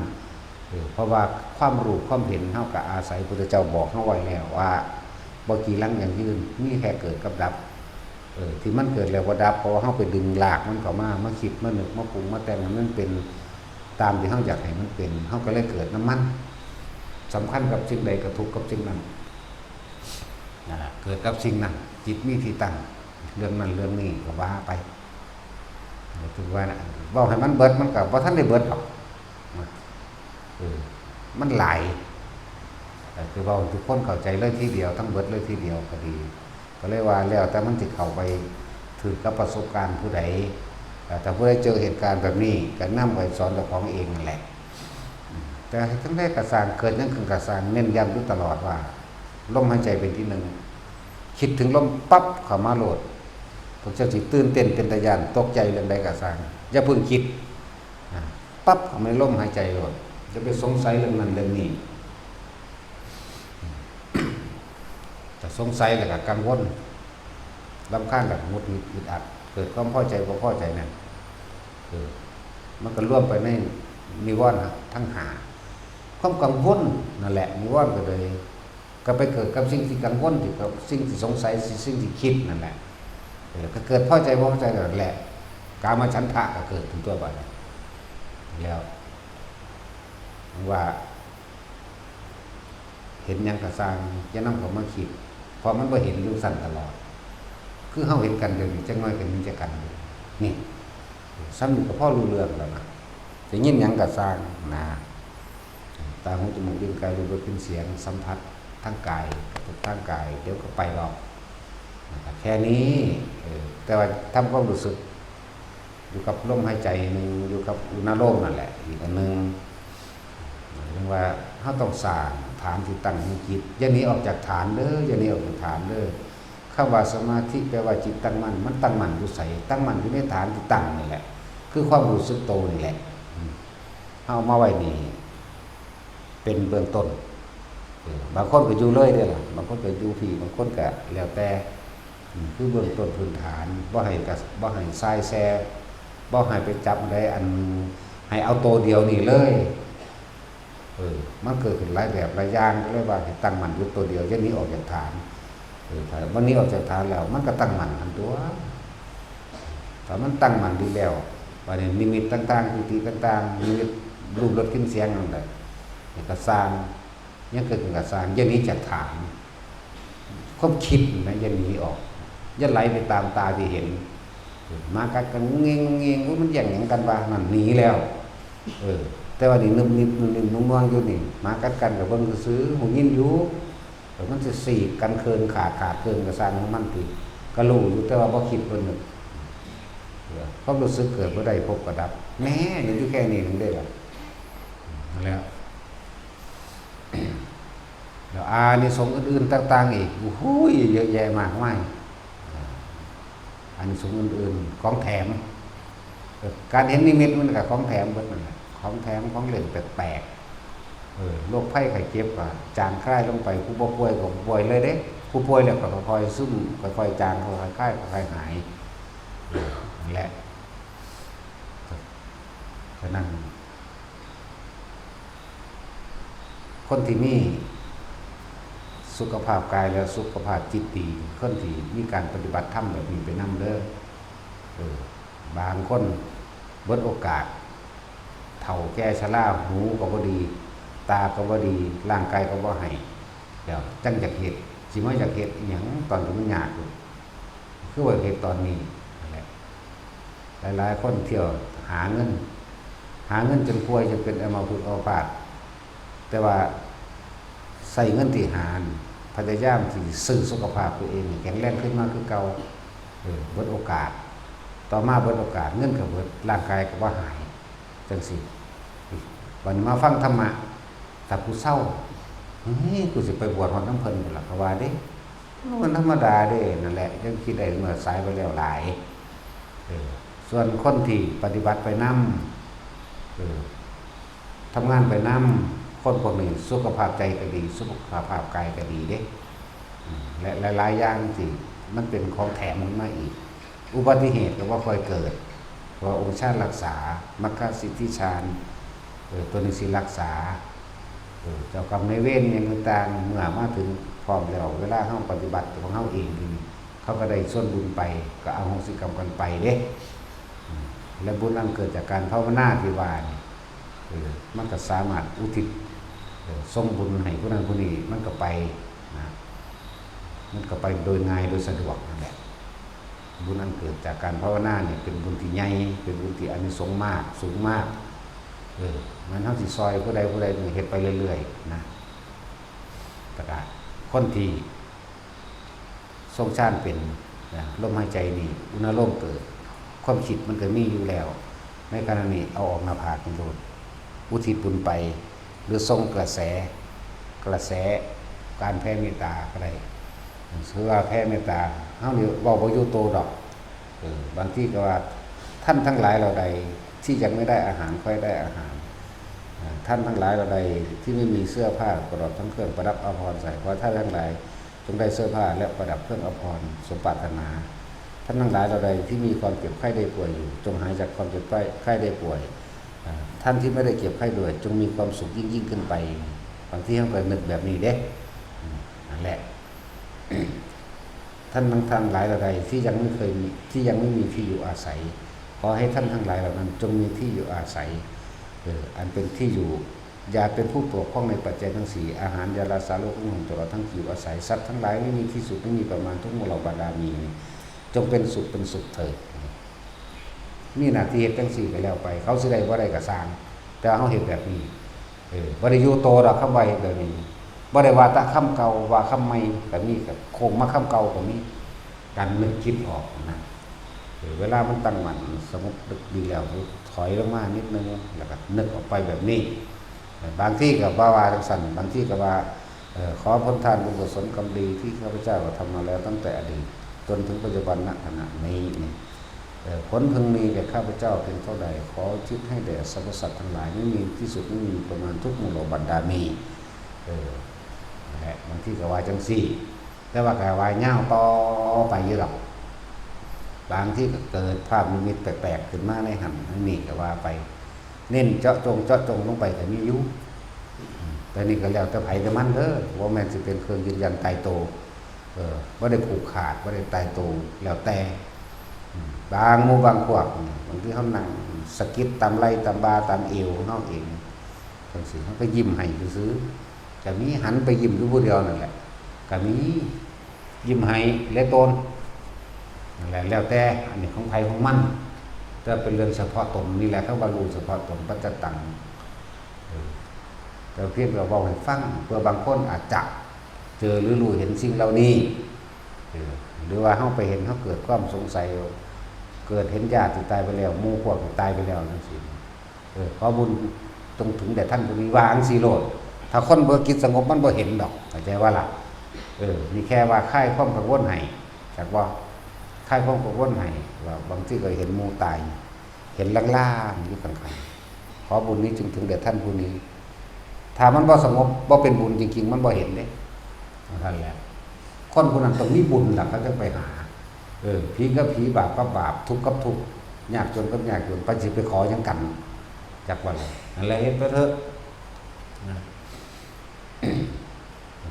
Speaker 1: เพราะว่าความรู้ความเห็นเฮาก็อาศัยพุทธเจ้าบอกเฮาไว้แล้วว่าบ่กี่ลังอย่างยืนมีแค่เกิดกับดับที่มันเกิดแล้วบ่ดับเพราะว่าเฮาไปดึงลากมันเข้ามาคิดมานึกมาปรุงมาแต่งให้มันเป็นตามที่เฮาอยากให้มันเป็นเฮาก็เลยเกิดน้ำมันสำคัญกับสิ่งใดก็ทุกข์กับสิ่งนั้นนั่นแหละเกิดกับสิ่งนั้นจิตมีที่ตั้งเรื่องนั้นเรื่องนี้ก็ว่าไปถึงว่าน่ะเว้าให้มันเบิดมันก็บ่ทันได้เบิดหรอกมันหลายคือเว้าทุกคนเข้าใจเลยทีเดียวทั้งเบิดเลยทีเดียวก็ดีก็เลยว่าแล้วแต่มันสิเข้าไปถือกับประสบการณ์ผู้ใดแต่ผู้ใดเจอเหตุการณ์แบบนี้ก็นำไปสอนเจ้าของเองนั่นแหละแต่ทั้งแรกกระสร้างเกิดยังคือกระสร้างเน้นย้ำอยู่ตลอดว่าลมหายใจเป็นที่หนึ่งคิดถึงลมปั๊บเข้ามาโหลดพวกเจ้าสิตื่นเต้นเป็นตะยานตกใจเรื่องใดกระสร้างอย่าเพิ่งคิดปั๊บเข้ามาลมหายใจโหลดจะไปสงสัยเรื่องนั้นเรื่องนี้แต่สงสัยแล้วก็กังวลรำคาญแบบหงุดหงิดอึดอัดเกิดความพอใจบ่พอใจนั่นมันก็ร่วมไปในนิวรณ์ทั้งหาความกังวลนั่นแหละนิวรณ์ก็เลยก็ไปเกิดกับสิ่งที่กังวลที่กับสิ่งที่สงสัยสิ่งที่คิดนั่นแหละก็เกิดพอใจบ่พอใจนั่นแหละกามฉันทะก็เกิดถึงตัวบัดแล้วว่าเห็นยังกระสร้างจะนำเข้ามาคิด เพราะมันบ่เห็นอยู่สั่นตลอดคือเฮาเห็นกันเดี๋ยวนี้จังน้อยกันมีจักกันนี่ซ้ำนี่ก็พอรู้เรื่องแล้วนะสิยินหยังก็สร้างนะตาหูจมูกลิ้นกายรูปรสกลิ่นเสียงสัมผัสทางกายกับทางกายเดี๋ยวก็ไปหรอกนะครับแค่นี้แต่ว่าทำความรู้สึกอยู่กับลมหายใจนึงอยู่กับอุณหภูมินั่นแหละอีกอันนึงเรียกว่าเฮาต้องสร้างฐานที่ตั้งในจิตอย่าหนีออกจากฐานเด้ออย่าหนีออกจากฐานเด้อคำว่าสมาธิแปลว่าจิตตั้งมั่นมันตั้งมั่นอยู่ไสตั้งมั่นอยู่ในฐานที่ตั้งนี่แหละคือความรู้สึกโตนี่แหละเอามาไว้นี่เป็นเบื้องต้นบางคนก็อยู่เลยได้ล่ะบางคนก็อยู่พี่บางคนก็แล้วแต่คือเบื้องต้นพื้นฐานบ่ให้ทรายแซ่บ่ให้ไปจับอะไรอันให้เอาโตเดียวนี่เลยมันเกิดขึ้นหลายแบบหลายอย่างก็เลยว่าให้ตั้งมั่นอยู่ตัวเดียวอย่างนี้ออกจากฐานถ้าวันนี้ออกจากฐานแล้วมันก็ตั้งมั่นทันตัวถ้ามันตั้งมั่นดีแล้วว่านี่นิมิตต่างๆพิธีต่างๆนิมิตรูปรสกลิ่นเสียงนั่นแหละก็สร้างยังเกิดขึ้นกับสร้างอย่างนี้จากฐานความคิดนะอย่างนี้ออกอย่าไหลไปตามตาที่เห็นมากัดกันเงี้ยมันอย่างกันว่านั่นหนีแล้วแต่ว่านี่นิบนุ่มๆอยู่นี่มากัดกันกับเบิ่งซื้อหูยินอยู่มันจะสีกันเคินขาดเคินกับสร้างของมันติก็รู้อยู่แต่ว่าบ่คิดเพิ่นนึกความรู้สึกเกิดบ่ได้พบก็ดับแม่อยู่แค่นี้ถึงได้ล่ะนั่นแล้วแล้วนิสงส์อื่นๆต่างๆอีกโอ้โหเยอะแยะมากมายอานิสงส์อื่นๆของแถมการเห็นนิมิตมันก็ของแถมเบิดนั่นแหละของแถมของเล่นแปลกๆโรคไข้ไข้เจ็บก็จางคลายลงไปผู้บ่ป่วยก็ป่วยเลยเด้ผู้ป่วยแล้วก็ค่อยๆซึมค่อยๆจางค่อยๆคลายค่อยๆหายนั่นแหละฉะนั้นคนที่มีสุขภาพกายและสุขภาพจิตดีคนที่มีการปฏิบัติธรรมแบบนี้ไปนำเด้อบางคนเบิดโอกาสเฒ่าแก่ชราหูก็บ่ดีตาก็บ่ดีร่างกายก็บ่ให้เดี๋ยวจังอยากเฮ็ดสิมาอยากเฮ็ดอีหยังตอนที่มันยากอยู่คือว่าเฮ็ดตอนนี้นั่นแหละหลายๆคนเที่ยวหาเงินจนป่วยจะเป็นอัมพฤกษ์อัมพาตแต่ว่าใส่เงินที่หารพยายามที่ซื้อสุขภาพตัวเองแข็งแรงขึ้นมาคือเก่าเบิดโอกาสต่อมาเบิดโอกาสเงินก็เบิดร่างกายก็บ่หายจังซี่วันมาฟังธรรมะถ้ากูเศร้ากูสิไปบวชฮอดน้ำเพิ่นพุ่นล่ะก็ว่าเด้มันธรรมดาเด้นั่นแหละยังคิดได้เมื่อสายไปแล้วหลายส่วนคนที่ปฏิบัติไปนำทำงานไปนำคนพวกนี้สุขภาพใจก็ดีสุขภาพกายก็ดีเด้และหลายๆอย่างที่มันเป็นของแถมมันมาอีกอุบัติเหตุก็ว่าค่อยเกิดเพราะองค์ชาติรักษามรรคสิทธิฌานตัวนี้สิรักษาเจ้ากรรมนายเวรอย่างต่างๆเมื่อมาถึงพร้อมแล้วเวลาเฮาปฏิบัติของเฮาเองนี่เขาก็ได้ส่วนบุญไปก็อโหสิกรรมกันไปเด้และบุญนั้นเกิดจากการภาวนาที่ว่านี่มันก็สามารถอุทิศส่งบุญให้ผู้นั้นผู้นี้มันก็ไปนะมันก็ไปโดยง่ายโดยสะดวกนั่นแหละบุญนั้นเกิดจากการภาวนาเนี่ยเป็นบุญที่ใหญ่เป็นบุญที่อานิสงส์มากสูงมากมันเท่าที่ซอยผู้ใดเฮ็ดไปเรื่อยๆนะประกาศคนที่ทรงชาติเป็นลมหายใจนี่อุณหภูมิเกิดความคิดมันก็มีอยู่แล้วในขณะนี้เอาออกมาผ่าเป็นโดดอุทิศบุญไปหรือทรงกระแสการแผ่เมตตาอะไรคือว่าแผ่เมตตาเฮานี่เว้าบ่อยู่โตดอกบางทีก็ว่าท่านทั้งหลายเราใดที่ยังไม่ได้อาหารค่อยได้อาหารท่านทั้งหลายเราใดที่ไม่มีเสื้อผ้าประดับทั้งเครื่องประดับอาภรณ์ใส่เพราะท่านทั้งหลายจงได้เสื้อผ้าและประดับเครื่องอาภรณ์สมปรารถนาท่านทั้งหลายเราใดที่มีความเจ็บไข้ได้ป่วยอยู่จงหายจากความเจ็บไข้ได้ป่วยท่านที่ไม่ได้เจ็บไข้ด้วยจงมีความสุขยิ่งขึ้นไปบางที่เขาก็นึกแบบนี้เด้นั่นแหละท่านทั้งหลายเหล่าใดที่ยังไม่มีที่อยู่อาศัยขอให้ท่านทั้งหลายเหล่านั้นจงมีที่อยู่อาศัยอันเป็นที่อยู่ อย่าเป็นผู้ปกครองในปัจจัยทั้งสี่อาหารยาลาสาโลกของตลอดทั้งจิวอาศัยสัตว์ทั้งหลายไม่มีที่สุดไม่มีประมาณทุกโมเราบาดามีจงเป็นสุขเถิดนี่หน้าที่เฮ็ดจังสี่ไปแล้วไปเขาสิได้บ่ได้ก็สร้างแต่เฮาเฮ็ดแบบนี้บ่ได้อยู่โตดอกคำไว้แบบนี้บ่ได้ว่าแตะคำเก่าว่าคำใหม่ก็มีก็โคงมาคำเก่าก็มีการนึกคิดออกนะเวลามันตั้งมั่นสงบดึกดีแล้วถอยลงมานิดนึงแล้วก็นึกออกไปแบบนี้บางที่ก็ว่าจังซั่นบางที่ก็ว่าขอผลทานบุญกุศลกรรมดีที่ข้าพเจ้าทำมาแล้วตั้งแต่อดีตจนถึงปัจจุบันณขณะนี้ผลพึงมีแก่ข้าพเจ้าเป็นเท่าใดขอทิศให้แด่สรรพสัตว์ทั้งหลายไม่มีที่สุดไม่มีประมาณทุกโมโลบรรดามีและบางที่ก็ว่าจังซี่แต่ว่าก็ว่าเง่าต่อไปอยู่หรอกบางที่ก็เกิดภาพนิมิตแปลกๆขึ้นมาในหันนี่ก็ว่าไปเน้นเจาะจงลงไปแต่มีอยู่แต่นี่ก็แล้วแต่ไผแต่มันเด้อว่าแม่นสิเป็นเครื่องยืนยันตายโตบ่ได้ผูกขาดบ่ได้ตายโตแล้วแต่บางหมู่บางพวกบางที่เขานั่งสะกิดตามไหล่ตามบ่าตามเอวของเขาเองจังซี่เขาก็ยิ้มให้ซื่อๆก็มีหันไปยิ้มอยู่ผู้เดียวนั่นแหละก็มียิ้มให้และตนนั่นแหละแล้วแต่อันนี้ของไผของมันแต่เป็นเรื่องเฉพาะตนนี่แหละเขาว่ารู้เฉพาะตนปัจจตังแต่เพียงเราบอกให้ฟังเพื่อบางคนอาจจะเจอหรือรู้เห็นสิ่งเหล่านี้หรือว่าเฮาไปเห็นเฮาเกิดความสงสัยเกิดเห็นญาติที่ตายไปแล้วหมู่พวกที่ตายไปแล้วนั่นสิขอบุญจงถึงแด่ท่านผู้นี้วางสิโลดถ้าคนบ่คิดสงบมันบ่เห็นดอกเข้าใจว่าล่ะนี่แค่ว่าคลายความกังวลให้จากว่าคลายความกังวลให้ว่าบางทีก็เห็นหมู่ตายเห็นล่างๆอยู่ข้างๆขอบุญนี้จึงถึงแด่ท่านผู้นี้ถ้ามันบ่สงบบ่เป็นบุญจริงๆมันบ่เห็นเด้นั่นแหละคนผู้นั้นต้องมีบุญล่ะเขาจะไปหาผีกับผีบาปกับบาปทุกข์กับทุกข์ยากจนกับยากจนไปสิไปขอหยังกันจากว่าอะไรเฮ็ดไปเถอะ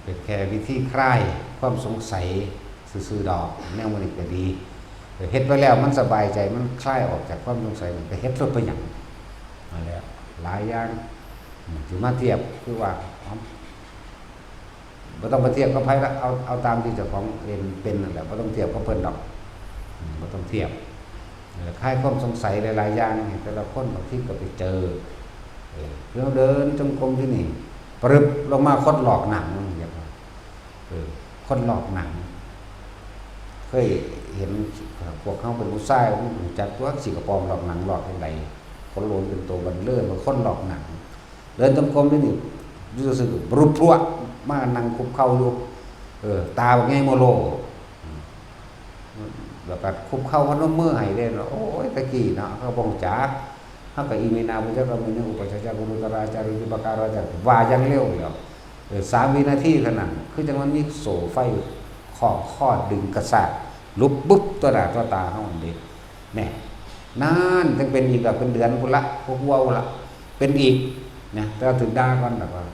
Speaker 1: เป็นแค่วิธีคลายความสงสัยซื่อๆดอกแนวมันก็ดีเฮ็ดไปแล้วมันสบายใจมันคลายออกจากความสงสัยไปเฮ็ดรถไปหยังมาแล้วหลายอย่างสิมาเทียบคือว่าบ่ต้องมาเทียบกับไผละเอาตามที่เจ้าของเป็นนั่นแหละบ่ต้องเทียบกับเพิ่นดอกบ่ต้องเทียบคลายความสงสัยหลายๆอย่างแต่ละคนบางทีก็ไปเจอเราเดินจงกรมที่นี่ปรึบลงมาคนหลอกหนังอย่างว่าคนหลอกหนังเคยเห็นพวกเขาเป็นผู้ชายจัดตัวสิกระปอมหลอกหนังหลอกอะไรคนโลนเป็นตัวบันเลื่อนมาคนหลอกหนังเดินจงกรมที่นี่รู้สึกรุบพรวดมานั่งคุบเข้าอยู่ตาแบบไงโมโลแบบกัดคุบเข้าพนมมือให้เล่นโอ้ยตะกี้เนาะเขาบงจ๋าเขากับอิมินาบุญเจ้าก็มีเนื้ออุปชฌากุรุตราจาริปการาจารว่ายังเร็วเดียว3 วินาทีขนาดคือจังมันมีโซ่ไฟข้อดึงกระซากลุบปุ๊บตัวหน้าตัวตาเขาเด็กแน่นั่นจึงเป็นอีกแบบเป็นเดือนพุ่นละพวกวัวละเป็นอีกนะแต่ถึงด่าก่อนแบบว่า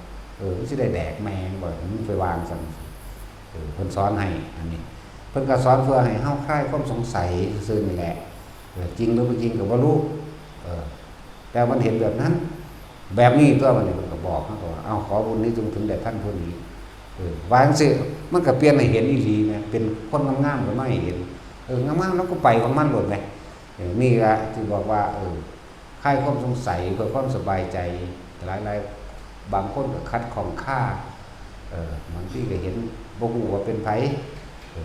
Speaker 1: มันสิได้แดกแมงบ่มันไปวางซั่นเพิ่นสอนให้อันนี้เพิ่นก็สอนเพื่อให้เฮาคลายความสงสัยซื่อนี่แหละจริงหรือไม่จริงก็บ่รู้แต่มันเห็นแบบนั้นแบบนี้ตัวมันนี่มันก็บอกเฮาก็ว่าขอบุญนี้จงถึงแด่ท่านผู้นี้วางสิมันก็เปลี่ยนให้เห็นอีหลีนะเป็นคนงามๆก็ไม่เห็นงามๆแล้วก็ไปของมันโลดแหมนี่ล่ะที่บอกว่าคลายความสงสัยเพื่อความสบายใจหลายๆบางคนก็คัดของค่าบางทีก็เห็นบ่ฮู้ว่าเป็นไผ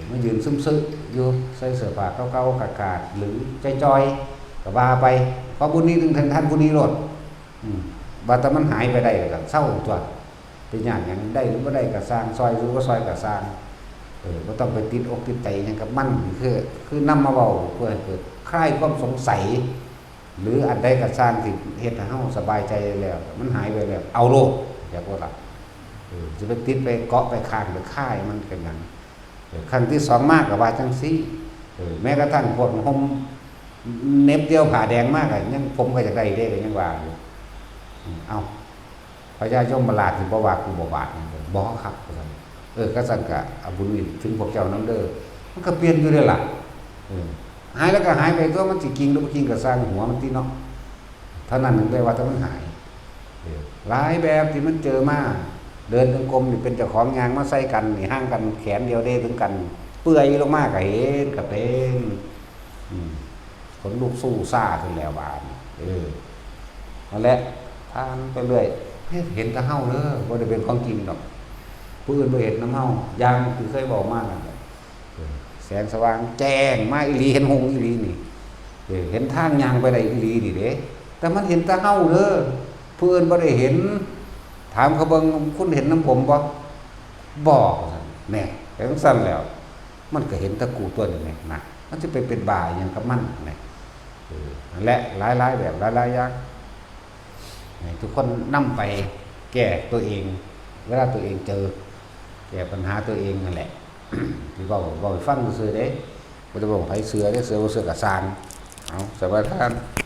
Speaker 1: มายืนซึมๆอยู่ใส่เสื้อผ้าเก่าๆกาดๆหรือจอยๆก็ว่าไปเพราะบุญนี้ถึงท่านผู้นี้โลดว่าแต่มันหายไปได้ก็เศร้าตัวเป็นอย่างหยังได้หรือบ่ได้ก็สร้างซอยหรือบ่ซอยก็สร้างบ่ต้องไปติดอกติดใจหยังกับมันคือนำมาเว้าเพื่อให้เกิดคลายความสงสัยหรืออันใดก็สร้างที่เฮ็ดให้เฮาสบายใจแล้วมันหายไปแล้วเอาโลดอยากว่าล่ะจะไปติดไปเกาะไปคางหรือค่ายมันเป็นหยังครั้งที่2มากก็ว่าจังซี่แม้กระทั่งพวกห่มเน็บเดียวผ่าแดงมากก็ยังผมก็จะได้เด้ก็ยังว่าอยู่เอาพระยายมราชสิบ่ว่ากูบ่บาดบ่ครับก็สั่นก็เอาบุญนี่ถึงพวกเจ้านำเด้อมันก็เปลี่ยนอยู่เด้อล่ะหายแล้วก็หายไปตัวมันสิกินหรือบ่กินก็สร้างหัวมันติเนาะเท่านั้นถึงได้ว่าถ้ามันหาย หลายแบบที่มันเจอมาเดินจงกรมนี่เป็นเจ้าของยางมาใส่กันนี่ห่างกันแขนเดียวได้ถึงกันเปื่อยลงมากก็เห็นก็เป็นขนลุกสู้ซ่าขึ้นแล้วบาดนั่นแหละทานไปเรื่อยเห็นแตะเฮาเด้อบ่ได้เป็นของจริงดอกผู้อื่นบ่เห็นน้ำเฮาอย่างที่เคยบอกมานั่นแหละแสงสว่างแจ้งมาอีหลีเห็นหงอีหลีนี่เห็นทางยางไปได้อีหลีนี่เด้แต่มันเห็นแตะเฮาเด้อผู้อื่นบ่ได้เห็นถามเขาเบิ่งคุณเห็นน้ำผมบ่บอกแน่แต่จังซั่นแล้วมันก็เห็นตะกูตัวนึงนี่นะมันสิไปเป็นบ่ายหยังกับมันนี่นั่นแหละหลายๆแบบหลายๆอย่างทุกคนนำไปแก้ตัวเองเวลาตัวเองเจอแก้ปัญหาตัวเองนั่นแหละ ที่เว้าให้ฟังซื่อๆเด้บ่ได้บอกไผเสือเด้เสือบ่เสือกะสร้างเอาสวัสดีครับ